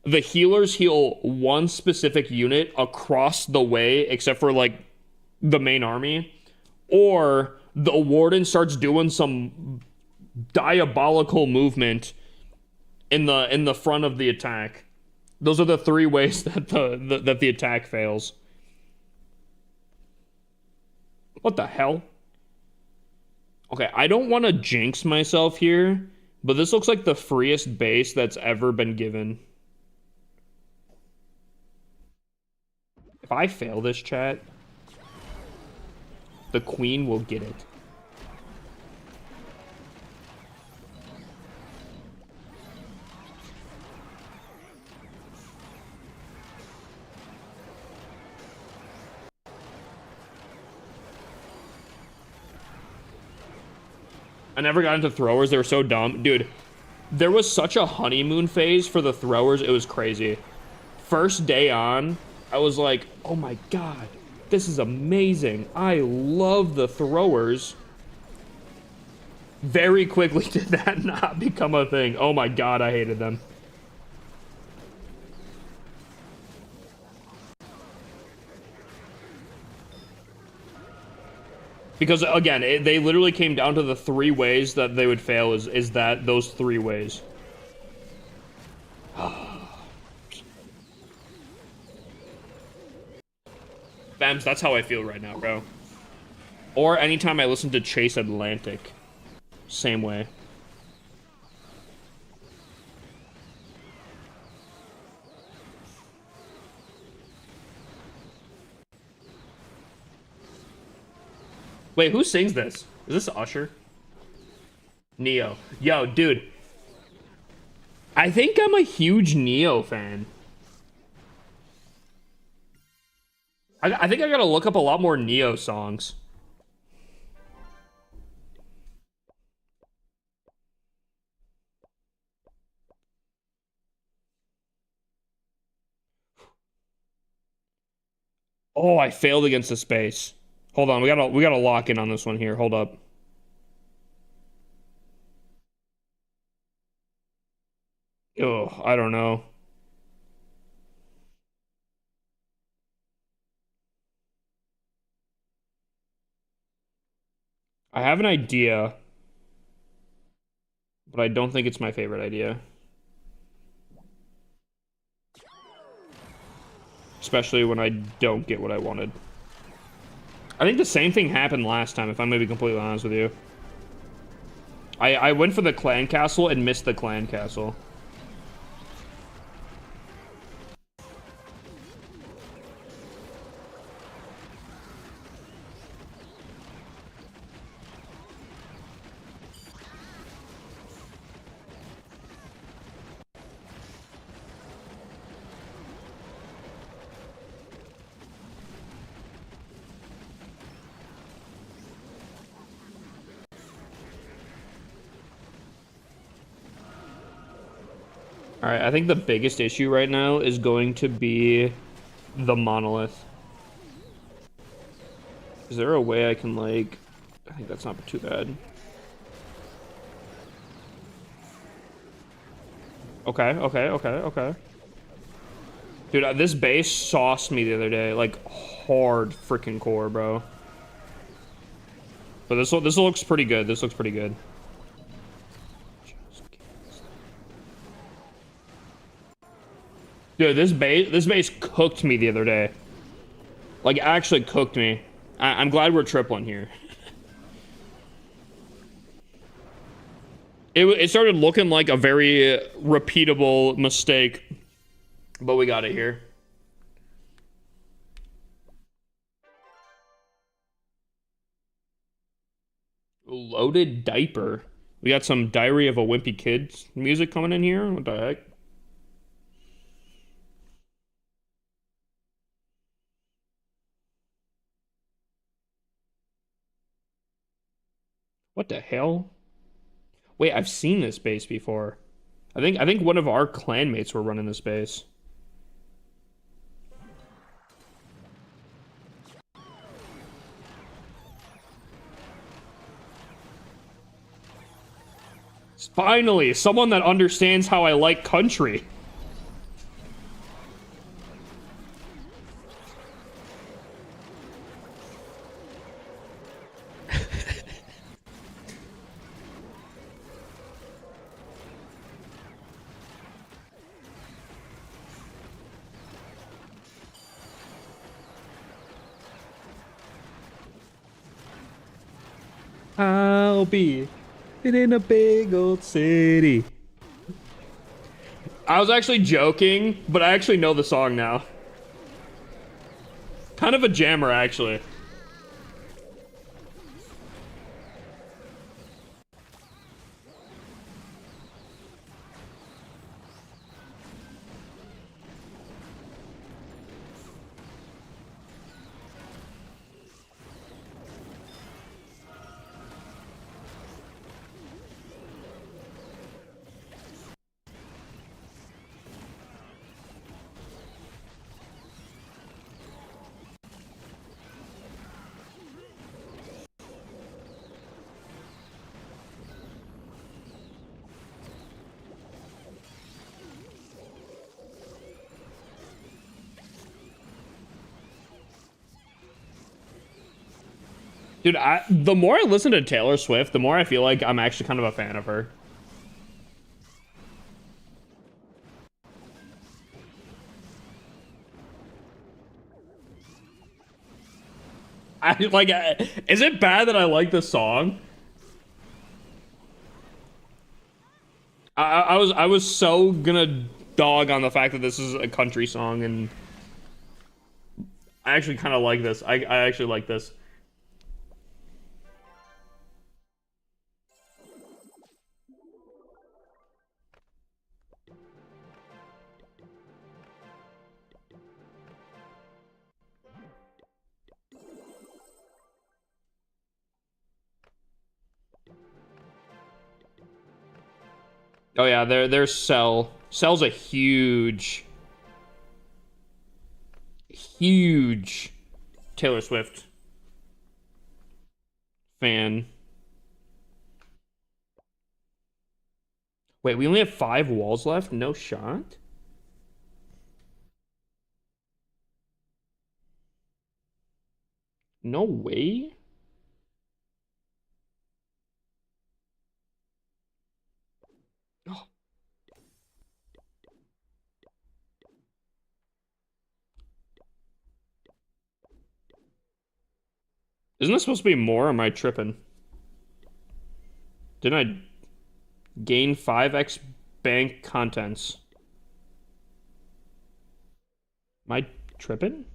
The healers heal one specific unit across the way, except for like the main army, or the warden starts doing some diabolical movement in the front of the attack. Those are the 3 ways that the attack fails. What the hell? Okay, I don't want to jinx myself here, but this looks like the freest base that's ever been given. If I fail this, chat, the Queen will get it. I never got into throwers. They were so dumb. Dude, there was such a honeymoon phase for the throwers. It was crazy. First day on, I was like, oh my god, this is amazing. I love the throwers. Very quickly did that not become a thing. Oh my god, I hated them. Because again, they literally came down to the 3 ways that they would fail is that those 3 ways. Bams, that's how I feel right now, bro. Or anytime I listen to Chase Atlantic. Same way. Wait, who sings this? Is this Usher? Neo. Yo, dude. I think I'm a huge Neo fan. I think I gotta look up a lot more Neo songs. Oh, I failed against the space. Hold on, we gotta lock in on this one here. Hold up. Oh, I don't know. I have an idea, but I don't think it's my favorite idea. Especially when I don't get what I wanted. I think the same thing happened last time, if I'm gonna be completely honest with you. I went for the clan castle and missed the clan castle. Alright, I think the biggest issue right now is going to be the monolith. Is there a way I can, like... I think that's not too bad. Okay. Dude, this base sauced me the other day. Like, hard freaking core, bro. But this looks pretty good. This looks pretty good. Dude, this base cooked me the other day. Like, actually cooked me. I'm glad we're tripling here. It started looking like a very repeatable mistake, but we got it here. Loaded diaper. We got some Diary of a Wimpy Kid music coming in here. What the heck? What the hell? Wait, I've seen this base before. I think one of our clanmates were running this base. Finally, someone that understands how I like country. I'll be in a big old city. I was actually joking, but I actually know the song now. Kind of a jammer, actually. Dude, the more I listen to Taylor Swift, the more I feel like I'm actually kind of a fan of her. I like. Is it bad that I like this song? I was so gonna dog on the fact that this is a country song, and I actually kind of like this. I actually like this. Oh yeah, there's Cell. Cell's a huge Taylor Swift fan. Wait, we only have 5 walls left? No shot? No way? Oh, isn't this supposed to be more, or am I tripping? Didn't I gain 5x bank contents? Am I tripping?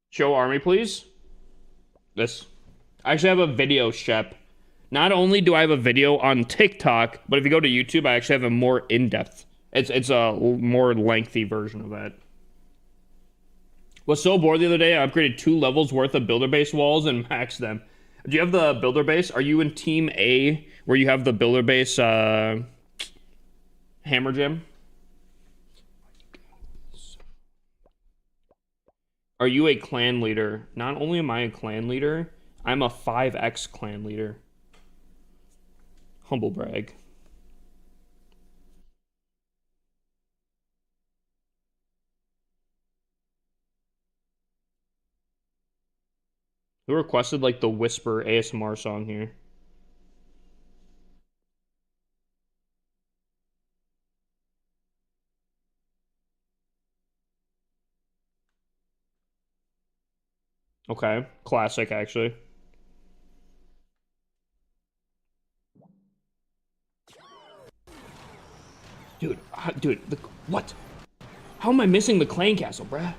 Show army, please. This. I actually have a video, Shep. Not only do I have a video on TikTok, but if you go to YouTube, I actually have a more in-depth. It's a more lengthy version of that. Was so bored the other day, I upgraded 2 levels worth of builder base walls and maxed them. Do you have the builder base? Are you in team A where you have the builder base hammer gem? Are you a clan leader? Not only am I a clan leader, I'm a 5x clan leader. Humble brag. Who requested like the Whisper ASMR song here? Okay, classic actually. Dude, dude, what? How am I missing the clan castle, bruh?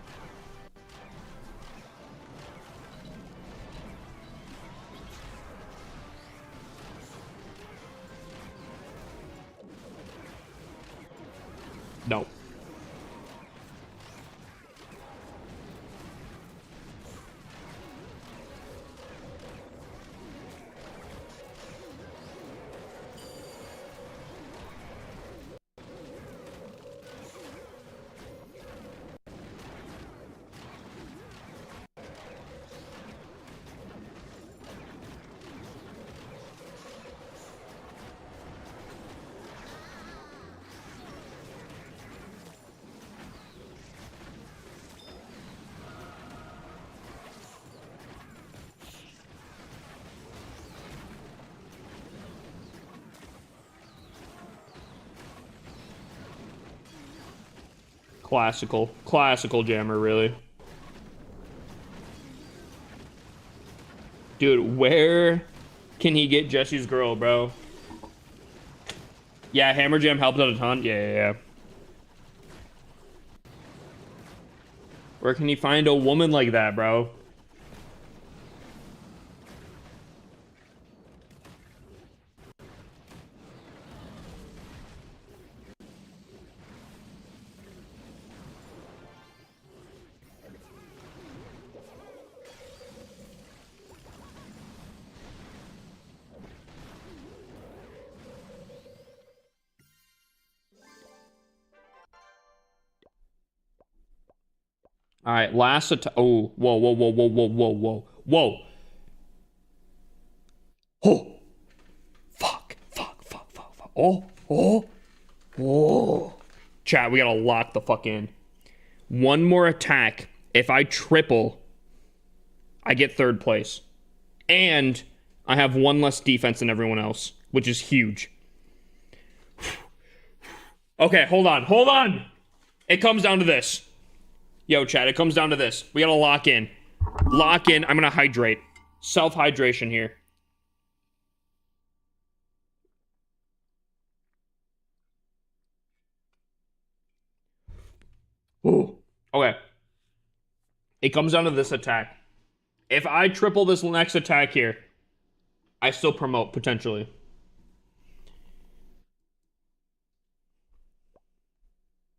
No. Classical jammer, really. Dude, where can he get Jesse's girl, bro? Yeah, Hammer Jam helped out a ton. Yeah. Where can he find a woman like that, bro? All right, last attack. Oh, whoa. Oh, fuck. Oh. Chat, we gotta lock the fuck in. One more attack. If I triple, I get third place. And I have one less defense than everyone else, which is huge. Okay, hold on. Hold on. It comes down to this. Yo, chat, it comes down to this. We gotta lock in. Lock in. I'm gonna hydrate. Self-hydration here. Ooh. Okay. It comes down to this attack. If I triple this next attack here, I still promote, potentially.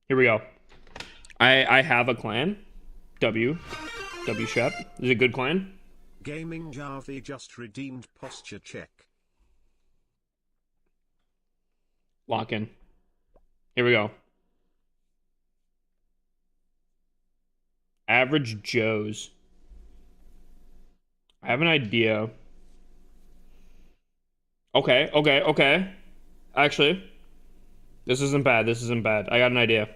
Here we go. I have a clan. W Shep. Is it a good clan? Gaming Jarvie just redeemed posture check. Lock in. Here we go. Average Joes. I have an idea. Okay. Actually, this isn't bad. I got an idea.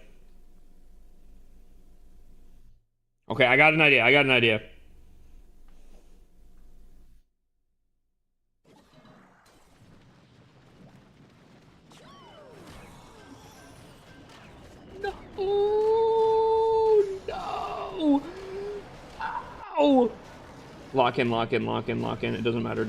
Okay, I got an idea. No! No! Ow! Lock in. It doesn't matter.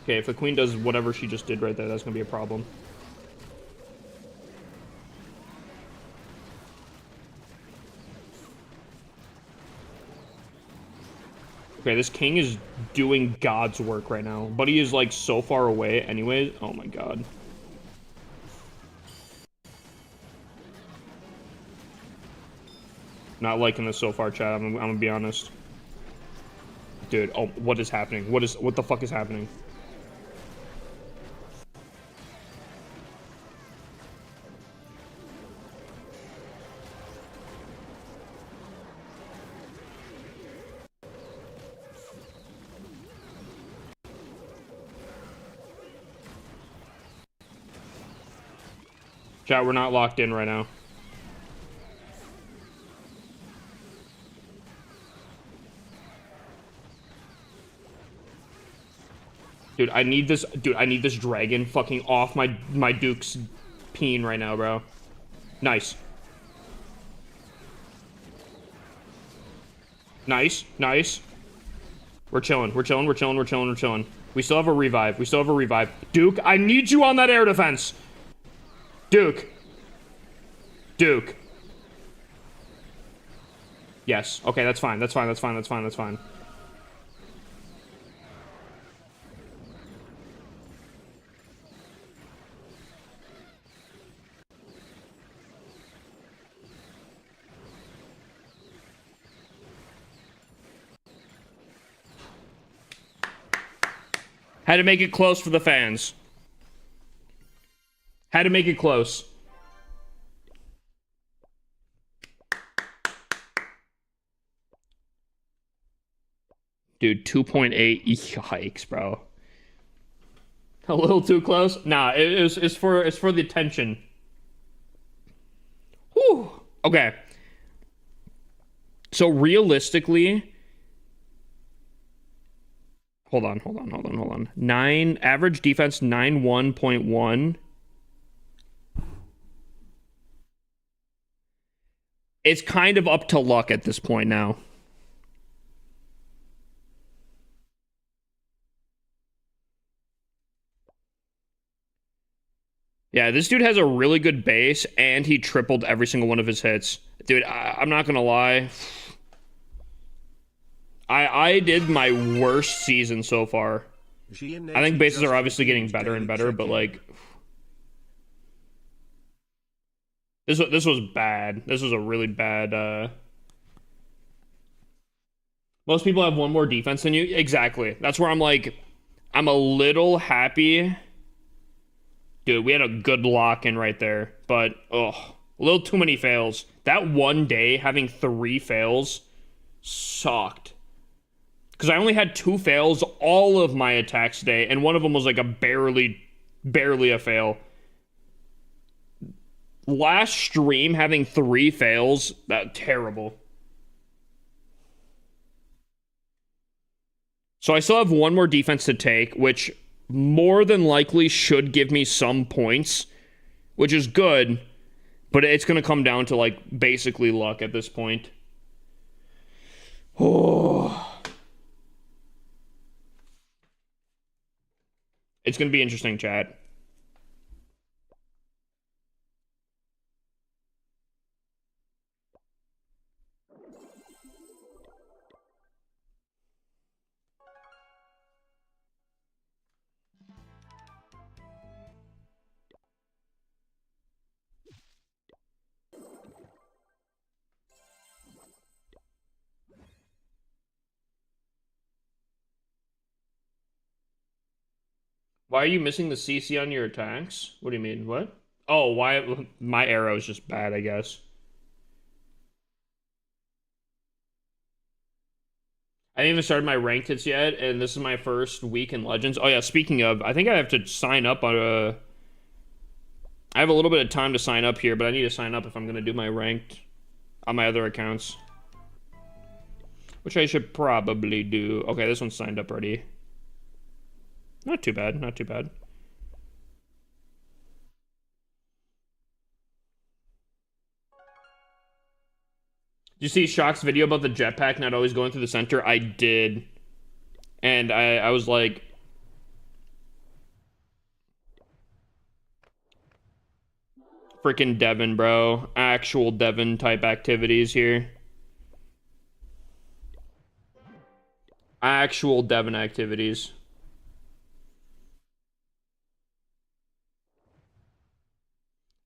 Okay, if the queen does whatever she just did right there, that's gonna be a problem. Okay, this king is doing God's work right now, but he is like so far away anyways. Oh my God. Not liking this so far, chat. I'm gonna be honest. Dude, oh, what is happening? What the fuck is happening? Chat, we're not locked in right now. Dude, I need this dragon fucking off my Duke's peen right now, bro. Nice. Nice. We're chilling. We still have a revive. Duke, I need you on that air defense. Duke. Yes. Okay, that's fine. Had to make it close for the fans. Had to make it close. Dude, 2.8. Yikes, bro. A little too close? Nah, it's for the tension. Whew. Okay. So realistically, hold on. Average defense 91.1. It's kind of up to luck at this point now. Yeah, this dude has a really good base, and he tripled every single one of his hits. Dude, I'm not gonna lie. I did my worst season so far. I think bases are obviously getting better and better, but like... This was bad. This was a really bad... Most people have one more defense than you. Exactly. That's where I'm like... I'm a little happy... Dude, we had a good lock-in right there. But, a little too many fails. That one day, having 3 fails, sucked. Because I only had 2 fails all of my attacks today, and one of them was like a barely a fail. last stream having 3 fails, that terrible. So I still have one more defense to take, which more than likely should give me some points, which is good, but it's going to come down to like basically luck at this point. Oh. It's going to be interesting, chat. Why are you missing the CC on your attacks? What do you mean? What? Oh, why? My arrow is just bad, I guess. I haven't even started my ranked hits yet, and this is my first week in Legends. Oh yeah, speaking of, I think I have to sign up on a... I have a little bit of time to sign up here, but I need to sign up if I'm going to do my ranked on my other accounts. Which I should probably do. Okay, this one's signed up already. Not too bad, not too bad. Did you see Shock's video about the jetpack not always going through the center? I did. And I was like... Freaking Devin, bro. Actual Devin type activities here. Actual Devin activities.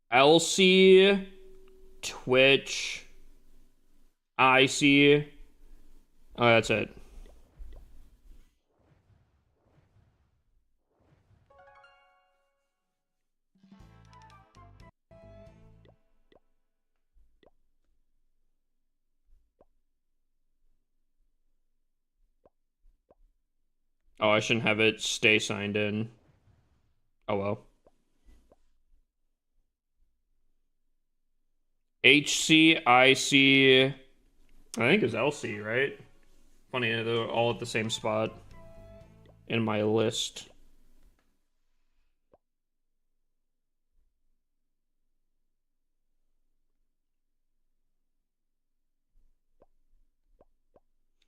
Elsie, Twitch, Icy. Oh, that's it. Oh, I shouldn't have it stay signed in. Oh well. HC, IC, I think it's LC, right? Funny, they're all at the same spot in my list.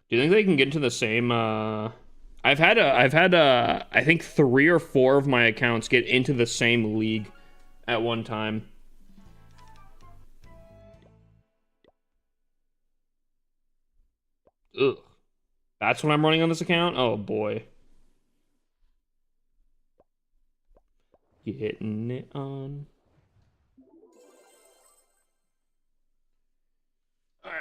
Do you think they can get into the same, I've had I think 3 or 4 of my accounts get into the same league at one time. Ugh. That's what I'm running on this account? Oh boy. You hitting it on? Alright.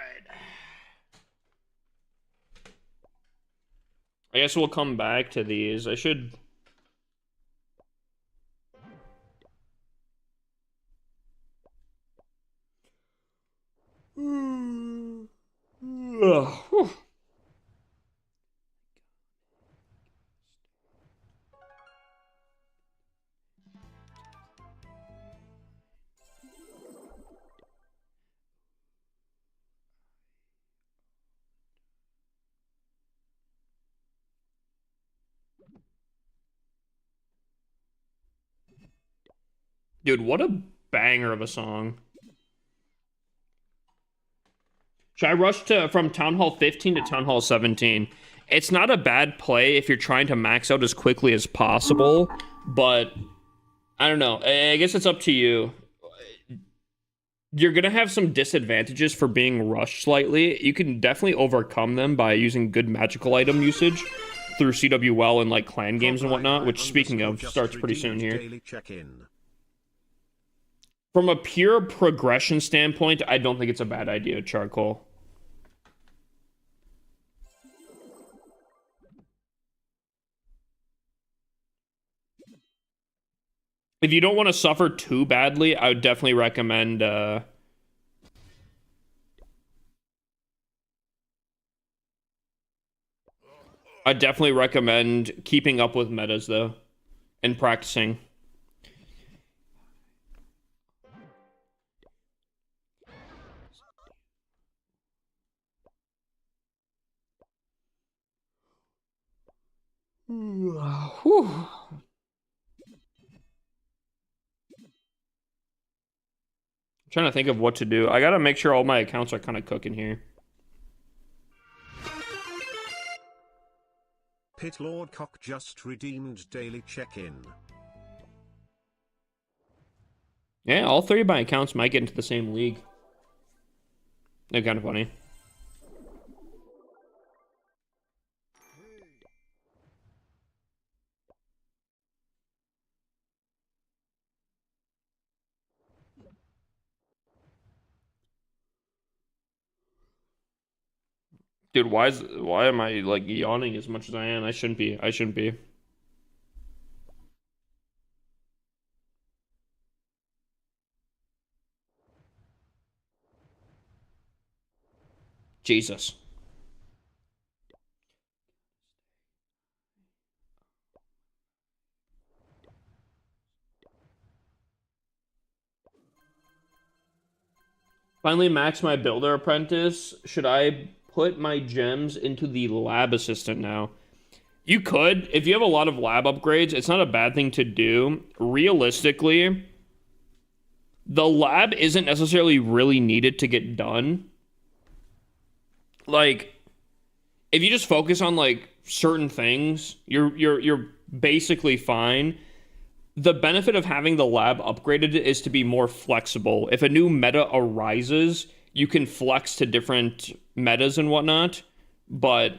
I guess we'll come back to these. I should... Ugh. Dude, what a banger of a song. Should I rush from Town Hall 15 to Town Hall 17? It's not a bad play if you're trying to max out as quickly as possible, but I don't know. I guess it's up to you. You're going to have some disadvantages for being rushed slightly. You can definitely overcome them by using good magical item usage through CWL and like clan games and whatnot, which speaking of starts pretty soon here. From a pure progression standpoint, I don't think it's a bad idea, Charcoal. If you don't want to suffer too badly, I would definitely recommend keeping up with metas though and practicing. Whew. I'm trying to think of what to do. I gotta make sure all my accounts are kind of cooking here. Pit Lord Cock just redeemed daily check-in. Yeah, all three of my accounts might get into the same league. They're kind of funny. Dude, why am I like yawning as much as I am? I shouldn't be. I shouldn't be. Jesus. Finally max my builder apprentice. Should I put my gems into the lab assistant now? You could. If you have a lot of lab upgrades, it's not a bad thing to do. Realistically, the lab isn't necessarily really needed to get done. Like, if you just focus on like certain things, you're basically fine. The benefit of having the lab upgraded is to be more flexible. If a new meta arises, you can flex to different metas and whatnot. But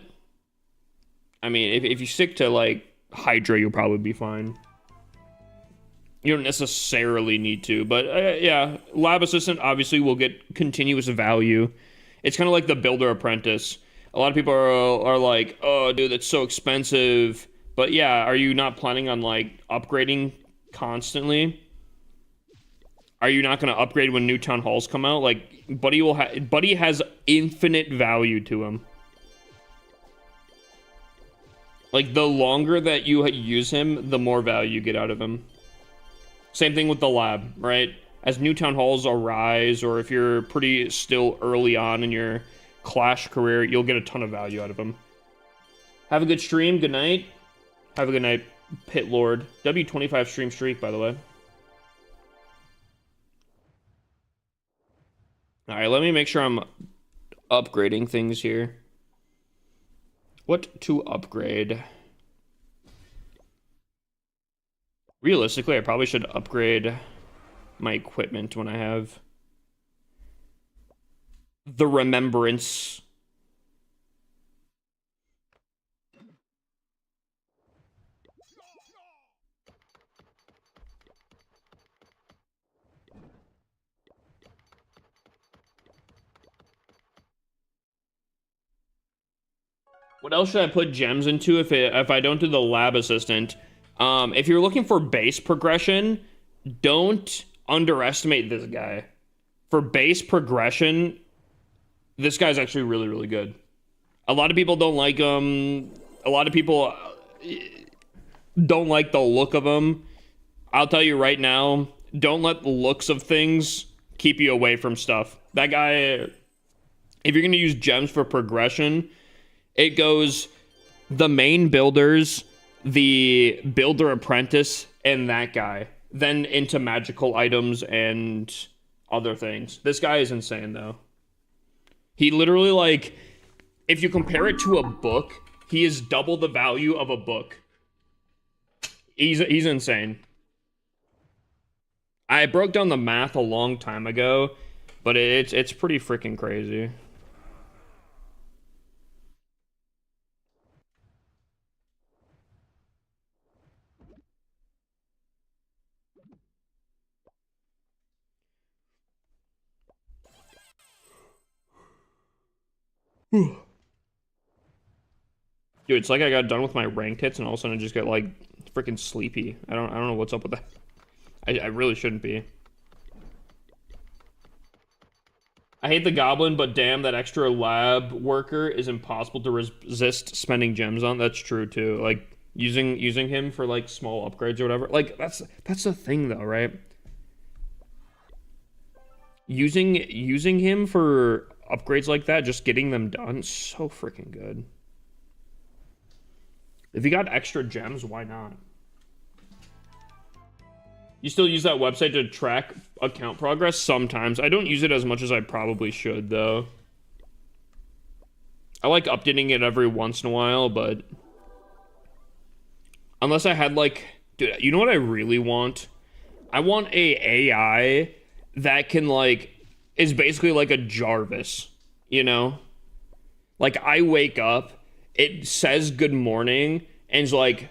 I mean, if you stick to like Hydra, you'll probably be fine. You don't necessarily need to, but yeah, Lab Assistant obviously will get continuous value. It's kind of like the Builder Apprentice. A lot of people are like, oh, dude, that's so expensive. But yeah, are you not planning on like upgrading constantly? Are you not going to upgrade when new town halls come out? Like, Buddy has infinite value to him. Like, the longer that you use him, the more value you get out of him. Same thing with the lab, right? As new town halls arise, or if you're pretty still early on in your Clash career, you'll get a ton of value out of him. Have a good stream. Good night. Have a good night, Pit Lord. W25 stream streak, by the way. All right, let me make sure I'm upgrading things here. What to upgrade? Realistically, I probably should upgrade my equipment when I have the Remembrance. What else should I put gems into if I don't do the lab assistant? If you're looking for base progression, don't underestimate this guy. For base progression, this guy's actually really, really good. A lot of people don't like him. A lot of people don't like the look of him. I'll tell you right now, don't let the looks of things keep you away from stuff. That guy, if you're going to use gems for progression, it goes the main builders, the builder apprentice, and that guy. Then into magical items and other things. This guy is insane, though. He literally, like, if you compare it to a book, he is double the value of a book. He's insane. I broke down the math a long time ago, but it's pretty freaking crazy. Dude, it's like I got done with my ranked hits and all of a sudden I just get like freaking sleepy. I don't know what's up with that. I really shouldn't be. I hate the goblin, but damn, that extra lab worker is impossible to resist spending gems on. That's true too. Like using him for like small upgrades or whatever. Like that's the thing though, right? Using him for upgrades like that, just getting them done, so freaking good. If you got extra gems, why not? You still use that website to track account progress? Sometimes. I don't use it as much as I probably should, though. I like updating it every once in a while, but... Unless I had, like... Dude, you know what I really want? I want a AI that can, like... Is basically like a Jarvis, you know? Like, I wake up, it says good morning, and it's like,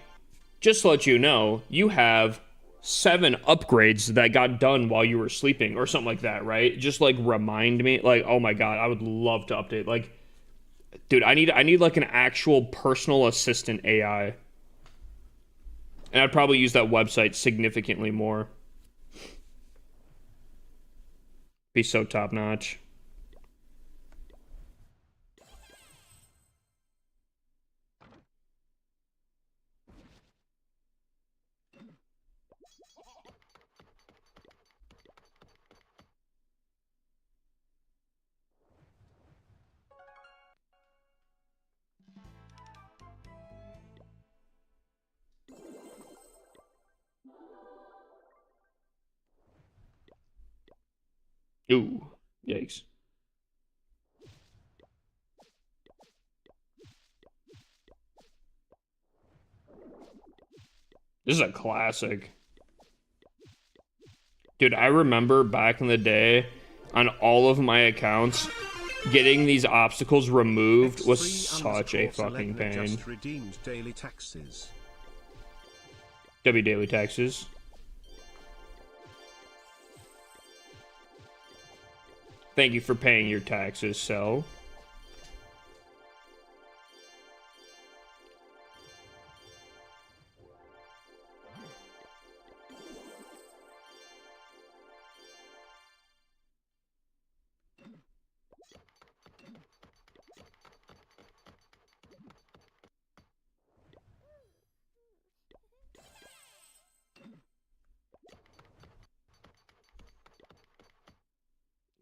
just to let you know, you have 7 upgrades that got done while you were sleeping, or something like that, right? Just, like, remind me. Like, oh my god, I would love to update. Like, dude, I need like, an actual personal assistant AI. And I'd probably use that website significantly more. Be so top-notch. Ooh, yikes. This is a classic. Dude, I remember back in the day on all of my accounts, getting these obstacles removed was such a fucking pain. Just redeemed daily taxes. W daily taxes. Thank you for paying your taxes, Cell.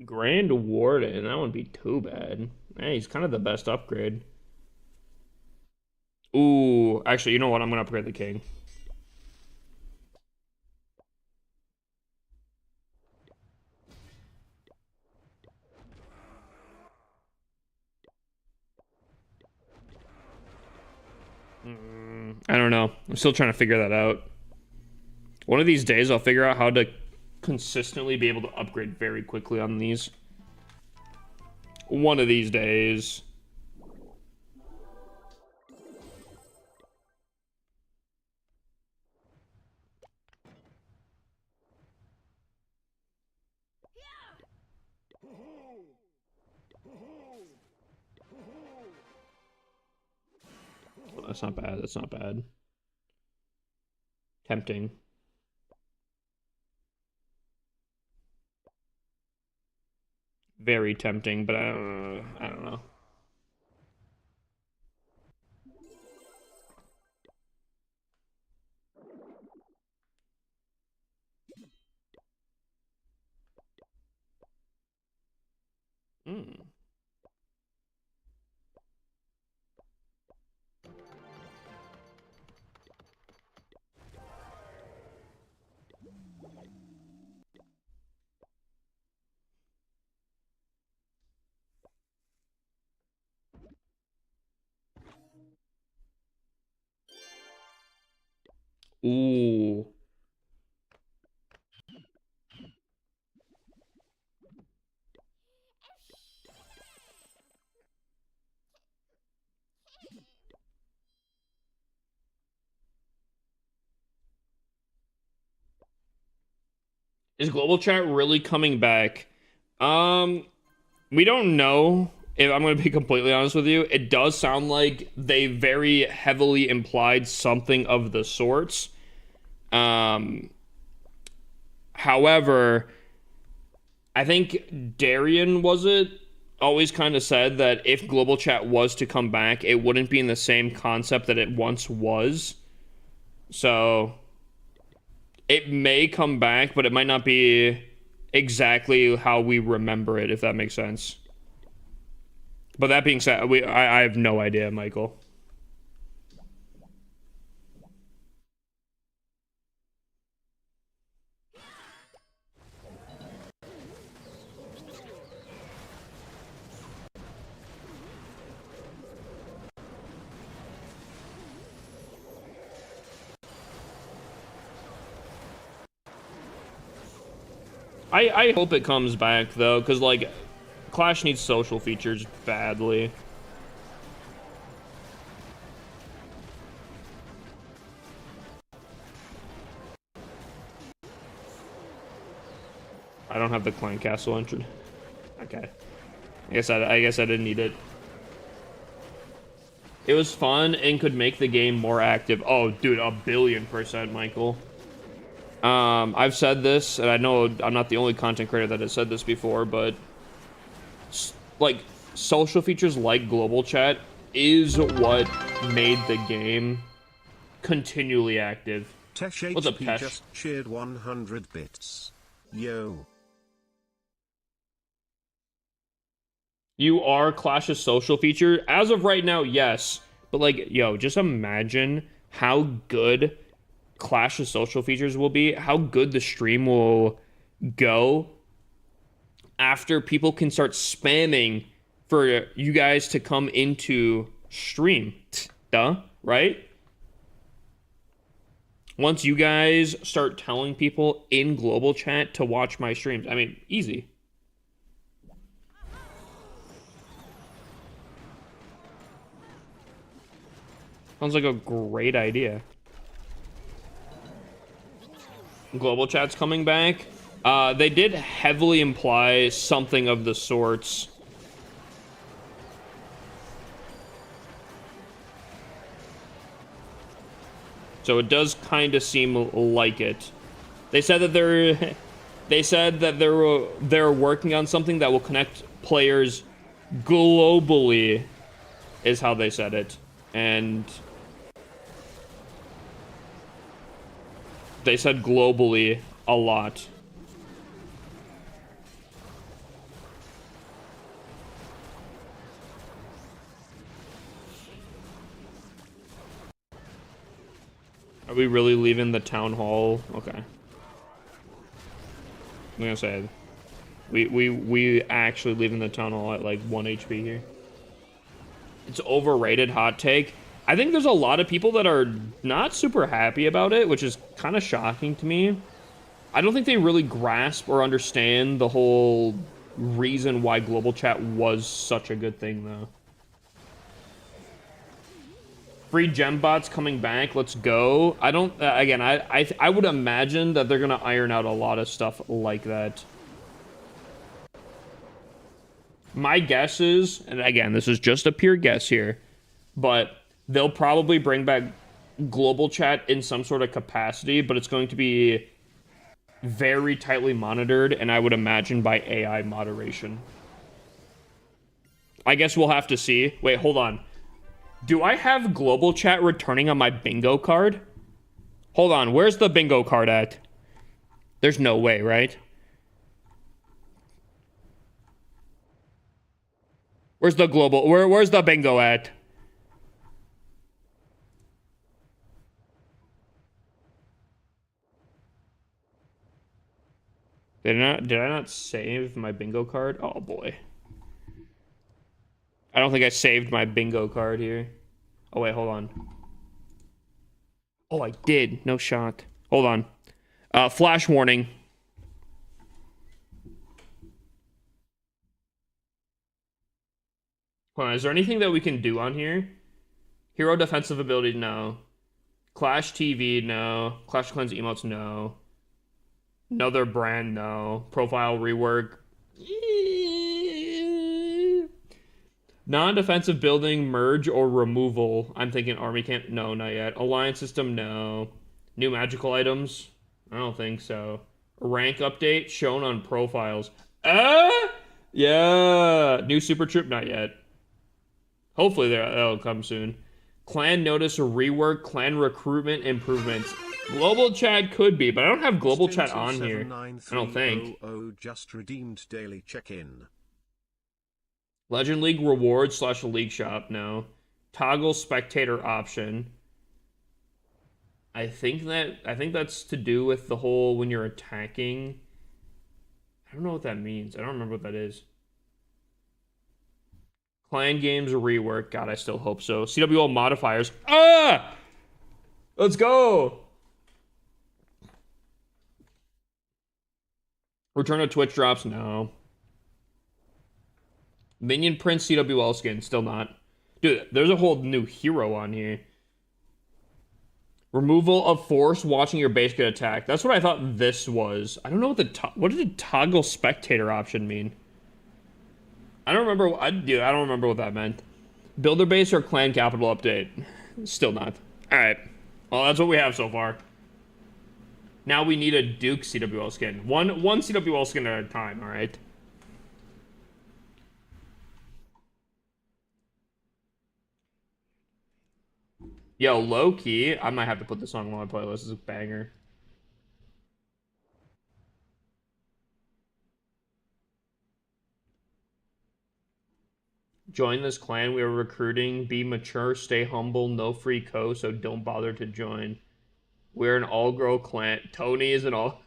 Grand Warden, that wouldn't be too bad. Hey, he's kind of the best upgrade. Ooh, actually, you know what? I'm gonna upgrade the king. I don't know. I'm still trying to figure that out. One of these days, I'll figure out how to consistently be able to upgrade very quickly on these. One of these days. Well, that's not bad. That's not bad. Tempting. Very tempting, but I don't know. Hmm. Ooh. Is global chat really coming back? We don't know. If I'm going to be completely honest with you, it does sound like they very heavily implied something of the sorts. However, I think Darian, was it, always kind of said that if global chat was to come back, it wouldn't be in the same concept that it once was. So it may come back, but it might not be exactly how we remember it, if that makes sense. But that being said, I have no idea, Michael. I hope it comes back though, because like Clash needs social features badly. I don't have the clan castle entered. Okay. I guess I didn't need it. It was fun and could make the game more active. Oh, dude, 1,000,000,000%, Michael. I've said this, and I know I'm not the only content creator that has said this before, but like social features like global chat is what made the game continually active. Tesh What's up, HP Tesh? just cheered 100 bits. Yo. You are Clash's social feature. As of right now, yes. But like, yo, just imagine how good Clash's social features will be, how good the stream will go after people can start spamming for you guys to come into stream. Duh, right? Once you guys start telling people in global chat to watch my streams, I mean, easy. Sounds like a great idea. Global chat's coming back. They did heavily imply something of the sorts. So it does kind of seem like it. They said that they're working on something that will connect players globally, is how they said it. And they said globally a lot. Are we really leaving the town hall? Okay. I'm gonna say we actually leaving the town hall at like 1 HP here. It's overrated, hot take. I think there's a lot of people that are not super happy about it, which is kind of shocking to me. I don't think they really grasp or understand the whole reason why global chat was such a good thing, though. Free gem bots coming back. Let's go. I don't. Again, I would imagine that they're gonna iron out a lot of stuff like that. My guess is, and again, this is just a pure guess here, but they'll probably bring back global chat in some sort of capacity, but it's going to be very tightly monitored, and I would imagine by AI moderation. I guess we'll have to see. Wait, hold on. Do I have global chat returning on my bingo card? Hold on, where's the bingo card at? There's no way, right? Where's the global? Where's the bingo at? Did I not save my bingo card? Oh boy. I don't think I saved my bingo card here. Oh wait, hold on. Oh, I did. No shot. Hold on. Flash warning. Hold on, is there anything that we can do on here? Hero defensive ability, no. Clash TV, no. Clash of Clans emotes, no. Another brand, no. Profile rework. Non-defensive building, merge, or removal. I'm thinking army camp. No, not yet. Alliance system, no. New magical items? I don't think so. Rank update shown on profiles. Yeah. New super troop? Not yet. Hopefully that'll come soon. Clan notice rework, clan recruitment improvements. Global chat could be, but I don't have global chat on here. I don't think. Just redeemed daily check-in. Legend League rewards / league shop, no. Toggle spectator option. I think that's to do with the whole when you're attacking. I don't know what that means. I don't remember what that is. Clan games rework. God, I still hope so. CWL modifiers. Ah! Let's go! Return of Twitch drops? No. Minion Prince CWL skin? Still not. Dude, there's a whole new hero on here. Removal of force watching your base get attacked. That's what I thought this was. I don't know what did toggle spectator option mean? I don't remember. Dude, I don't remember what that meant. Builder base or clan capital update? Still not. All right. Well, that's what we have so far. Now we need a Duke CWL skin. One CWL skin at a time. All right. Yo, low key, I might have to put this song on my playlist. This is a banger. Join this clan. We are recruiting. Be mature. Stay humble. No free co. So don't bother to join. We're an all-girl clan. Tony is an all.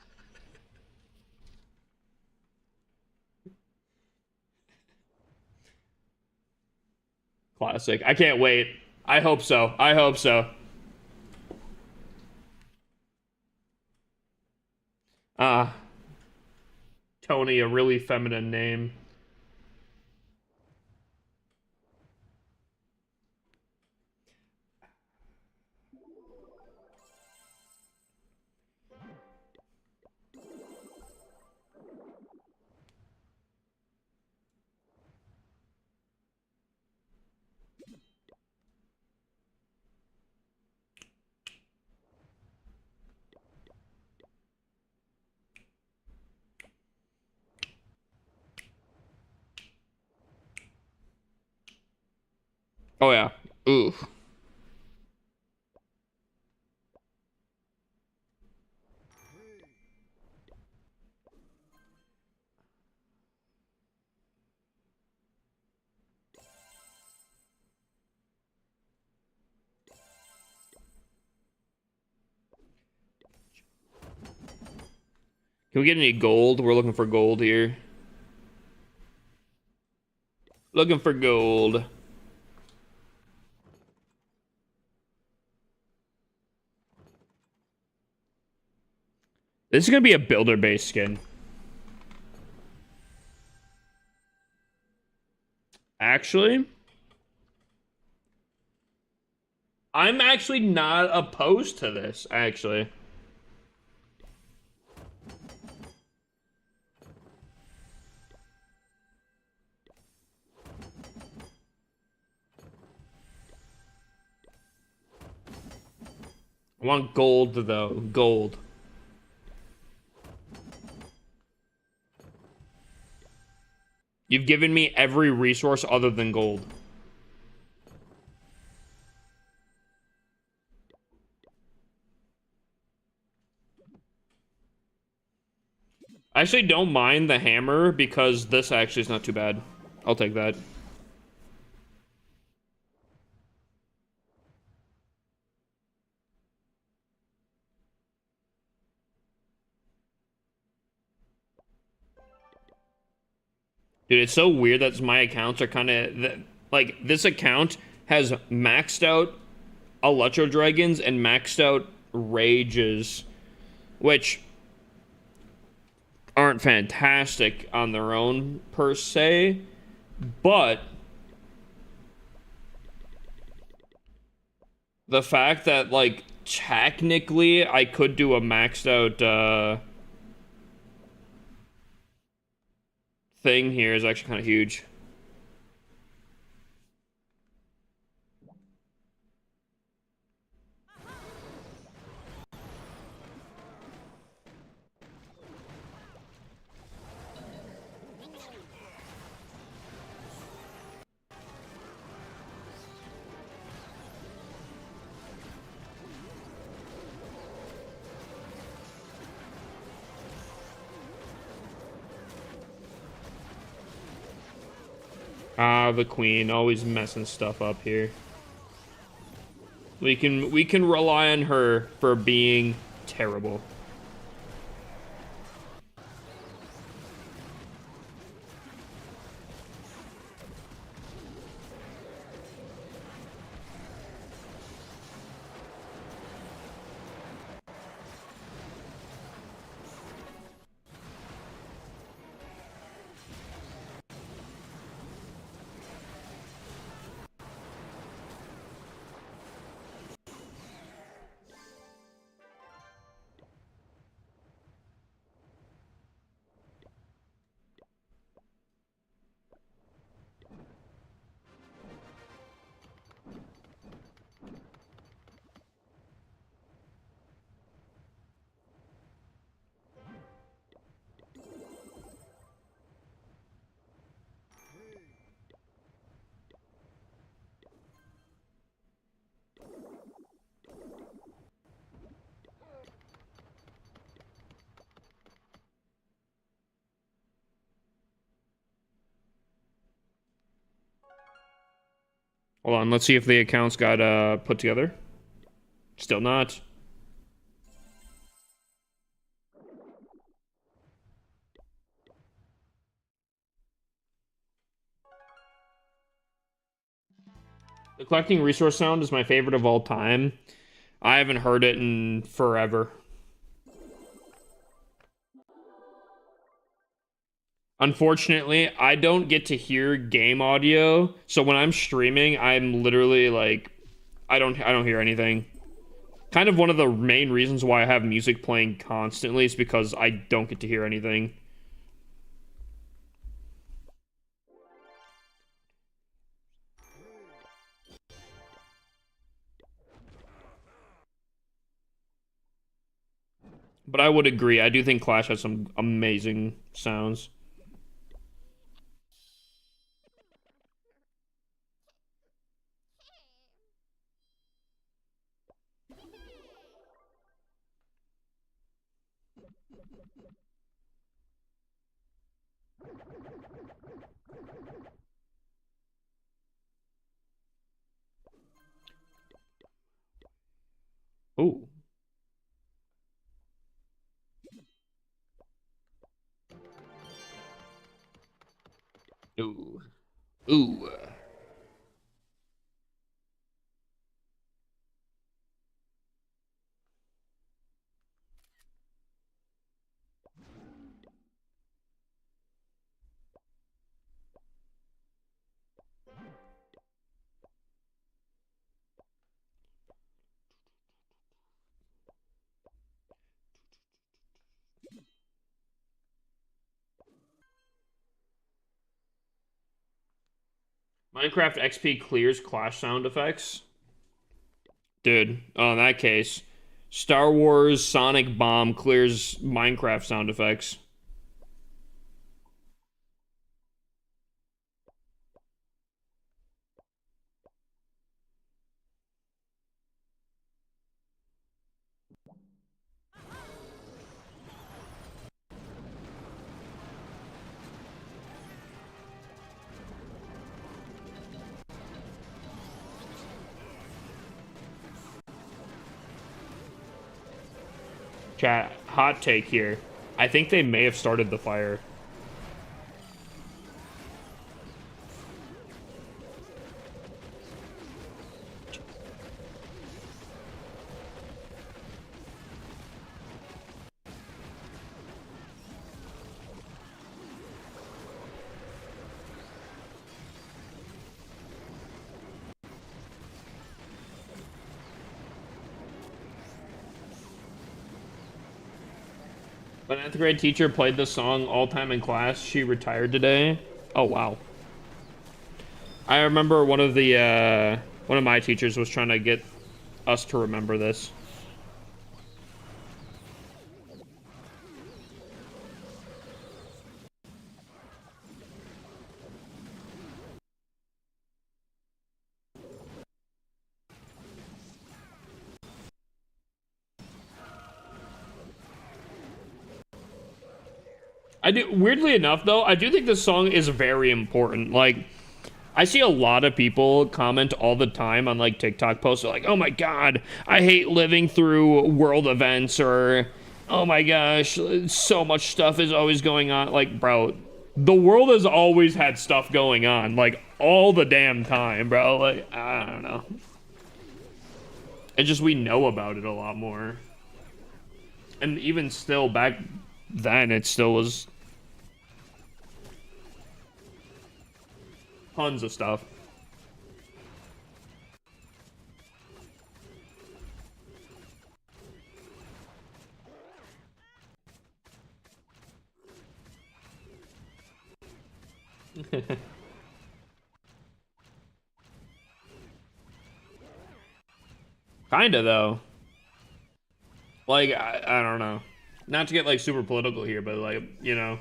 Classic. I can't wait. I hope so. I hope so. Tony, a really feminine name. Oh yeah. Ooh. Can we get any gold? We're looking for gold here. Looking for gold. This is gonna be a builder-based skin. Actually, I'm actually not opposed to this, actually. I want gold, though. Gold. You've given me every resource other than gold. I actually don't mind the hammer because this actually is not too bad. I'll take that. Dude, it's so weird that my accounts are kind of... Like, this account has maxed out Electro Dragons and maxed out Rages, which aren't fantastic on their own, per se, but the fact that, like, technically I could do a maxed out, thing here is actually kind of huge. Ah, the queen, always messing stuff up here. We can rely on her for being terrible. Hold on, let's see if the accounts got put together. Still not. The collecting resource sound is my favorite of all time. I haven't heard it in forever. Unfortunately, I don't get to hear game audio, so when I'm streaming, I'm literally like I don't hear anything. Kind of one of the main reasons why I have music playing constantly is because I don't get to hear anything. But I would agree. I do think Clash has some amazing sounds. Ooh. Ooh. Ooh. Minecraft XP clears Clash sound effects. Dude, oh, in that case, Star Wars Sonic Bomb clears Minecraft sound effects. Chat, hot take here. I think they may have started the fire. My 9th grade teacher played the song all time in class. She retired today. Oh, wow. I remember one of my teachers was trying to get us to remember this. I do, weirdly enough though, I do think this song is very important. Like, I see a lot of people comment all the time on like TikTok posts like, "Oh my god, I hate living through world events," or "Oh my gosh, so much stuff is always going on." Like, bro, the world has always had stuff going on, like all the damn time, bro. Like, I don't know. It's just we know about it a lot more. And even still back then it still was tons of stuff. Kinda though. Like I don't know. Not to get like super political here, but like, you know.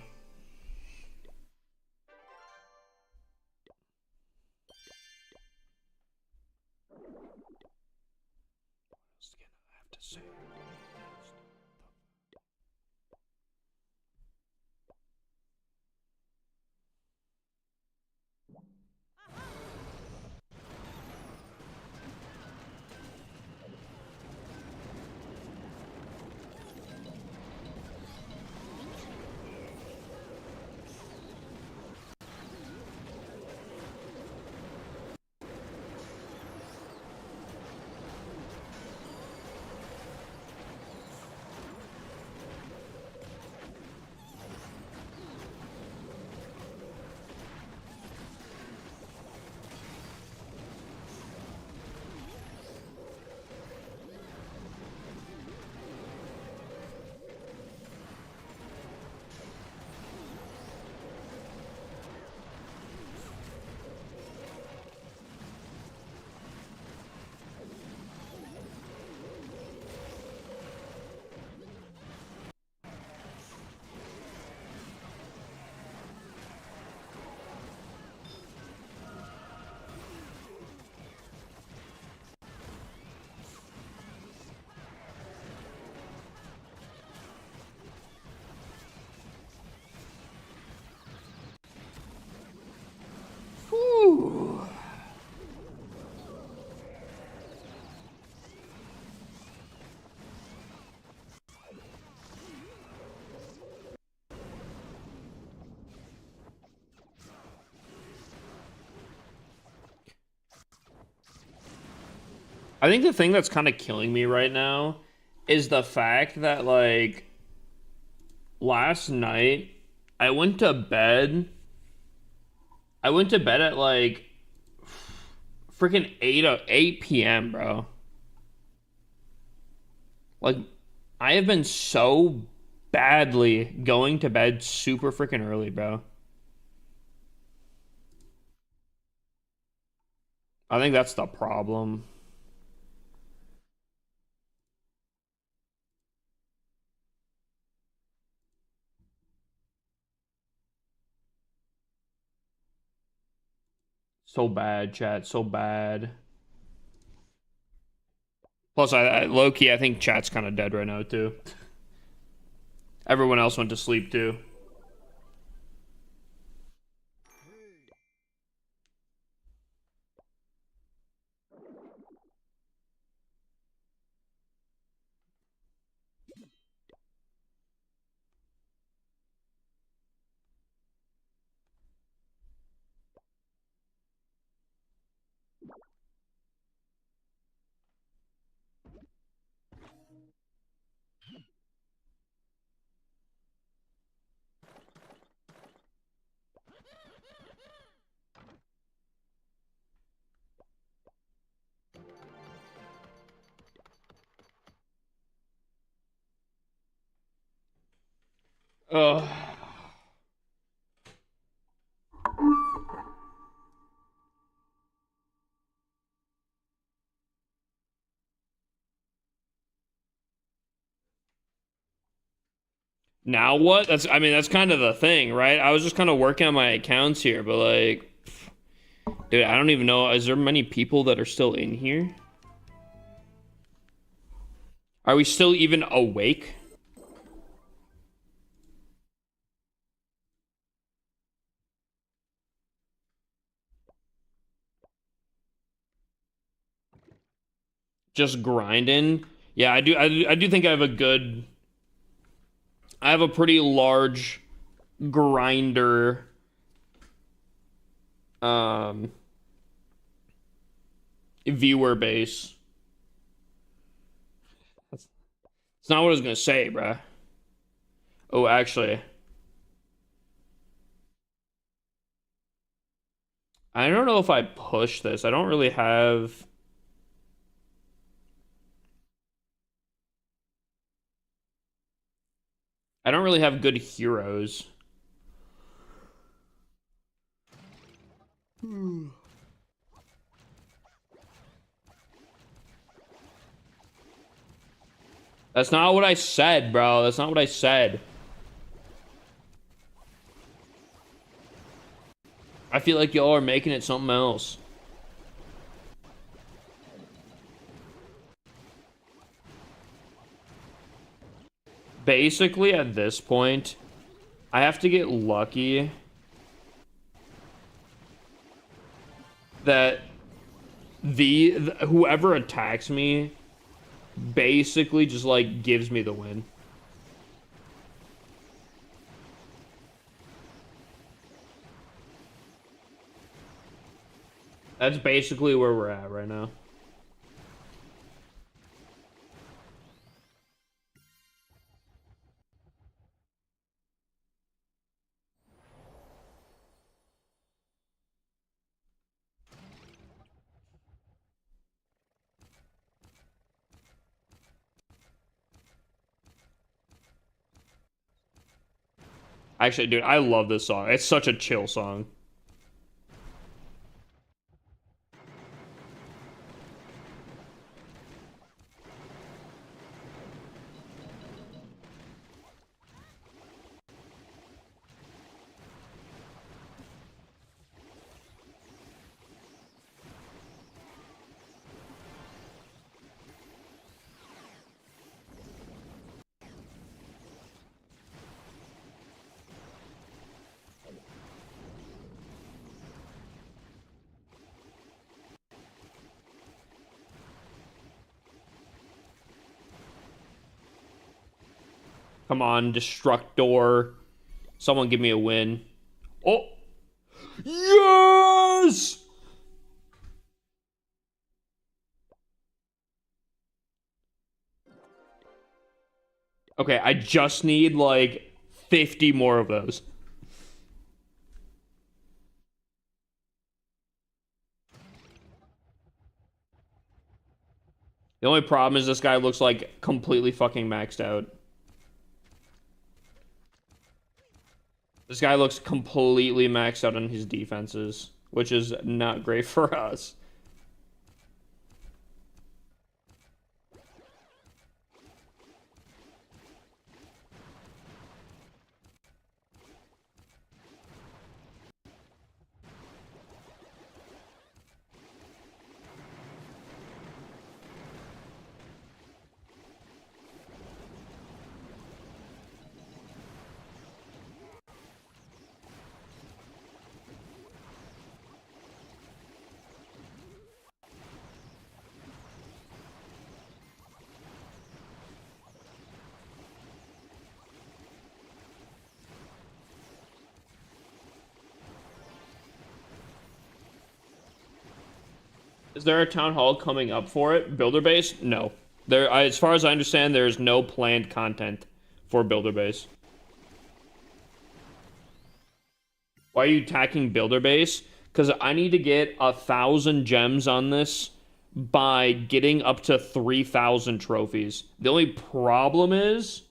I think the thing that's kind of killing me right now is the fact that, like, last night I went to bed. I went to bed at like freaking 8 p.m., bro. Like, I have been so badly going to bed super freaking early, bro. I think that's the problem. So bad, chat. So bad. Plus, low key, I think chat's kind of dead right now too. Everyone else went to sleep too. Ugh. Now what? I mean, that's kind of the thing, right? I was just kind of working on my accounts here, but like, dude, I don't even know. Is there many people that are still in here? Are we still even awake? Just grinding? Yeah, I do think I have a good. I have a pretty large grinder. Um, Viewer base. It's not what I was gonna say, bruh. Oh, actually, I don't know if I push this. I don't really have. I don't really have good heroes. That's not what I said, bro. That's not what I said. I feel like y'all are making it something else. Basically, at this point, I have to get lucky that whoever attacks me basically just like gives me the win. That's basically where we're at right now. Actually, dude, I love this song. It's such a chill song. Come on, Destructor. Someone give me a win. Oh! Yes! Okay, I just need like 50 more of those. The only problem is this guy looks like completely fucking maxed out. This guy looks completely maxed out on his defenses, which is not great for us. Is there a town hall coming up for it? Builder base? No. As far as I understand, there is no planned content for Builder base. Why are you attacking Builder base? Because I need to get 1,000 gems on this by getting up to 3,000 trophies. The only problem is,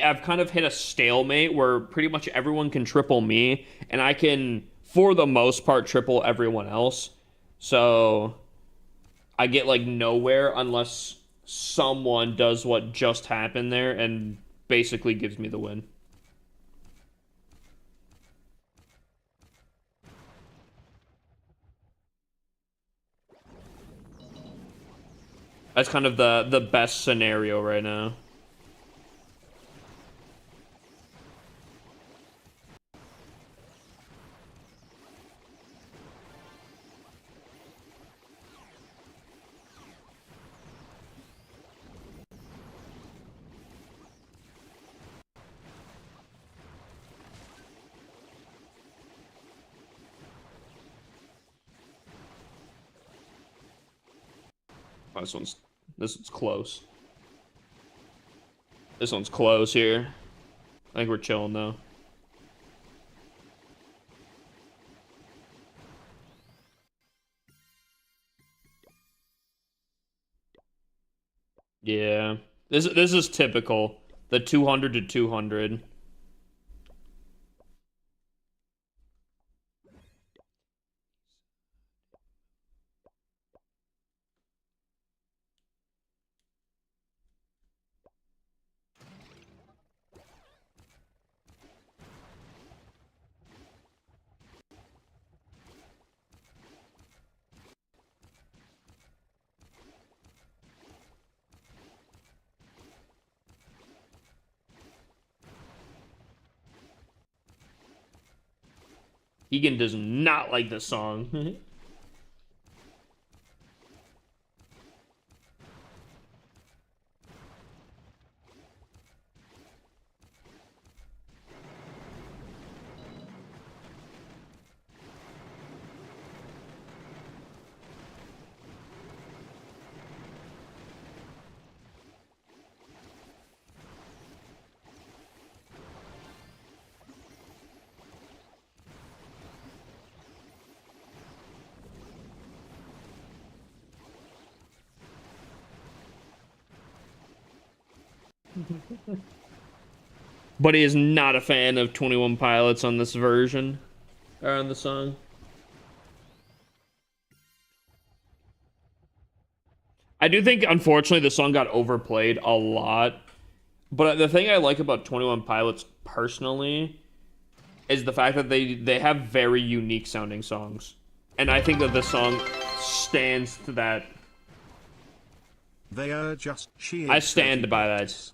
I've kind of hit a stalemate where pretty much everyone can triple me, and I can, for the most part, triple everyone else. So I get like nowhere unless someone does what just happened there and basically gives me the win. That's kind of the best scenario right now. Oh, this one's close. This one's close here. I think we're chilling though. Yeah. This is typical. The 200 to 200. Egan does not like this song. But he is not a fan of 21 Pilots on this version, or on the song. I do think, unfortunately, the song got overplayed a lot. But the thing I like about 21 Pilots personally is the fact that they have very unique sounding songs. And I think that this song stands to that. They are just sheer. I stand by that.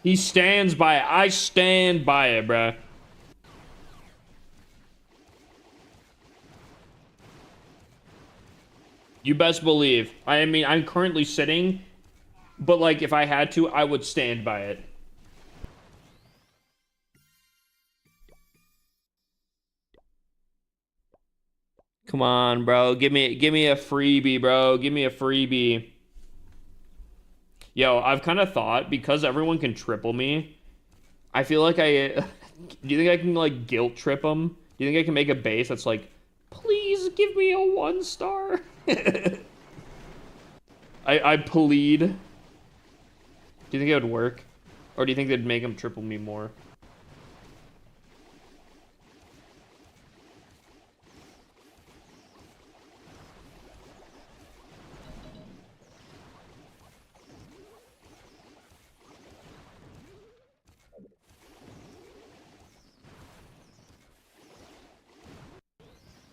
He stands by it. I stand by it, bruh. You best believe. I mean, I'm currently sitting, but like if I had to, I would stand by it. Come on, bro. Give me a freebie, bro. Give me a freebie. Yo, I've kind of thought because everyone can triple me, I feel like I do you think I can like guilt trip them? Do you think I can make a base that's like, please give me a 1 star? I plead. Do you think it would work? Or do you think they'd make them triple me more?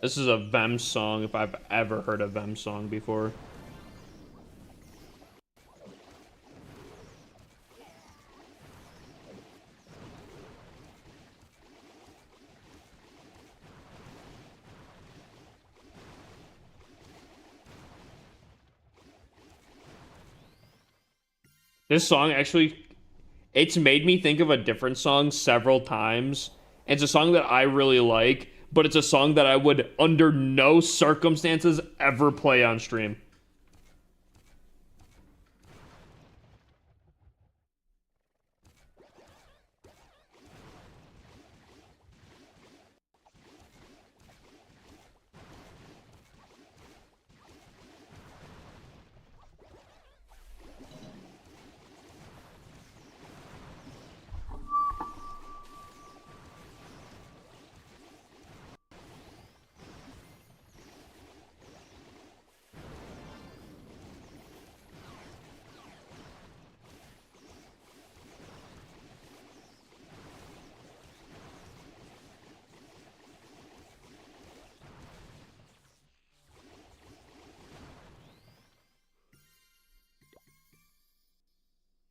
This is a Vem song if I've ever heard a Vem song before. This song actually, it's made me think of a different song several times. It's a song that I really like, but it's a song that I would under no circumstances ever play on stream.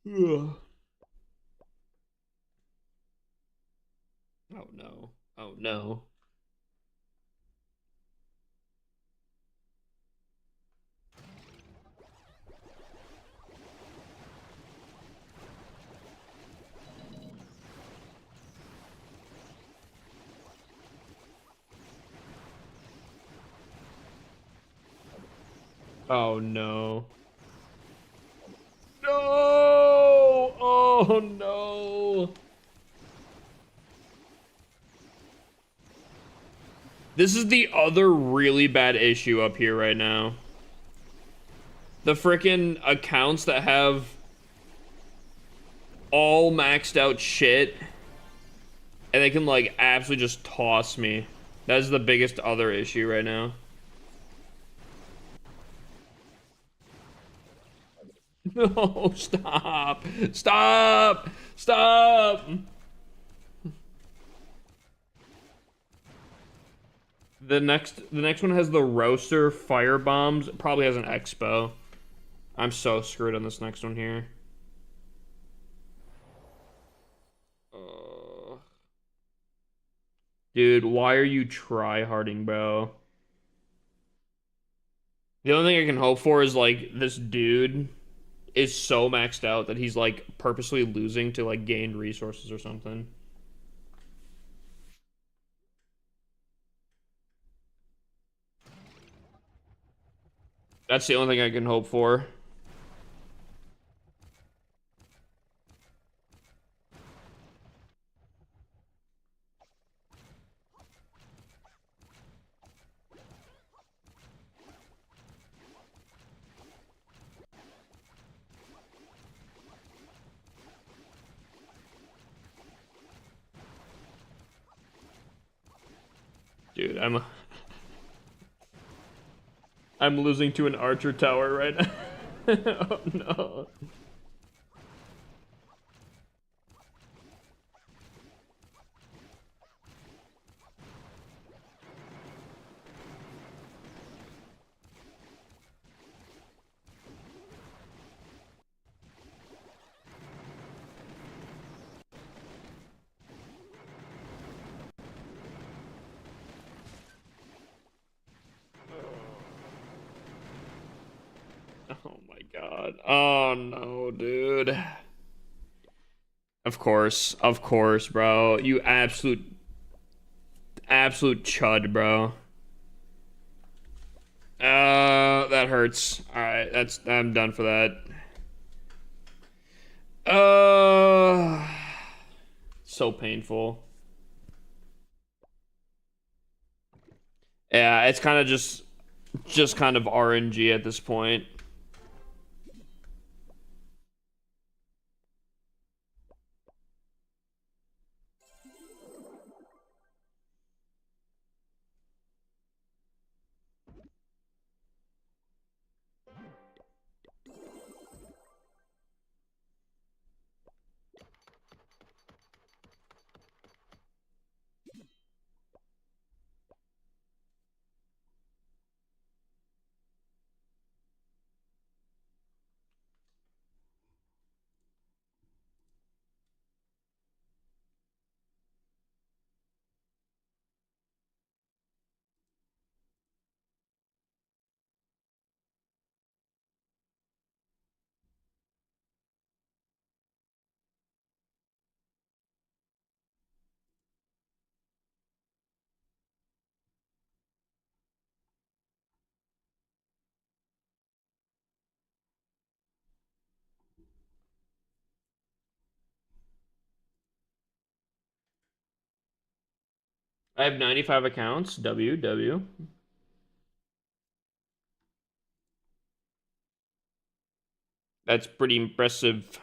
Ugh. Oh no. Oh no. Oh no. No! Oh no! This is the other really bad issue up here right now. The frickin' accounts that have all maxed out shit and they can like absolutely just toss me. That is the biggest other issue right now. No, stop. Stop. Stop. The next one has the roaster fire bombs. It probably has an expo. I'm so screwed on this next one here. Dude, why are you try-harding, bro? The only thing I can hope for is like this dude is so maxed out that he's like purposely losing to like gained resources or something. That's the only thing I can hope for. Dude, I'm losing to an archer tower right now. Oh no. God. Oh no, dude. Of course, bro. You absolute chud, bro. That hurts. All right, I'm done for that. So painful. Yeah, it's kind of just kind of RNG at this point. I have 95 accounts. W. That's pretty impressive.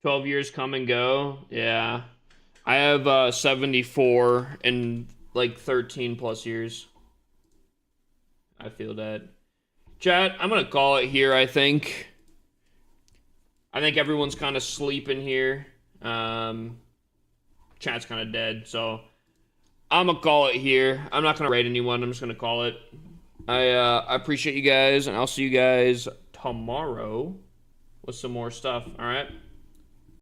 $12 come and go. Yeah. I have 74 in like 13 plus years. I feel that. Chat, I'm gonna call it here, I think. I think everyone's kind of sleeping here. Chat's kind of dead, so I'm gonna call it here. I'm not gonna rate anyone. I'm just gonna call it. I appreciate you guys, and I'll see you guys tomorrow with some more stuff. All right.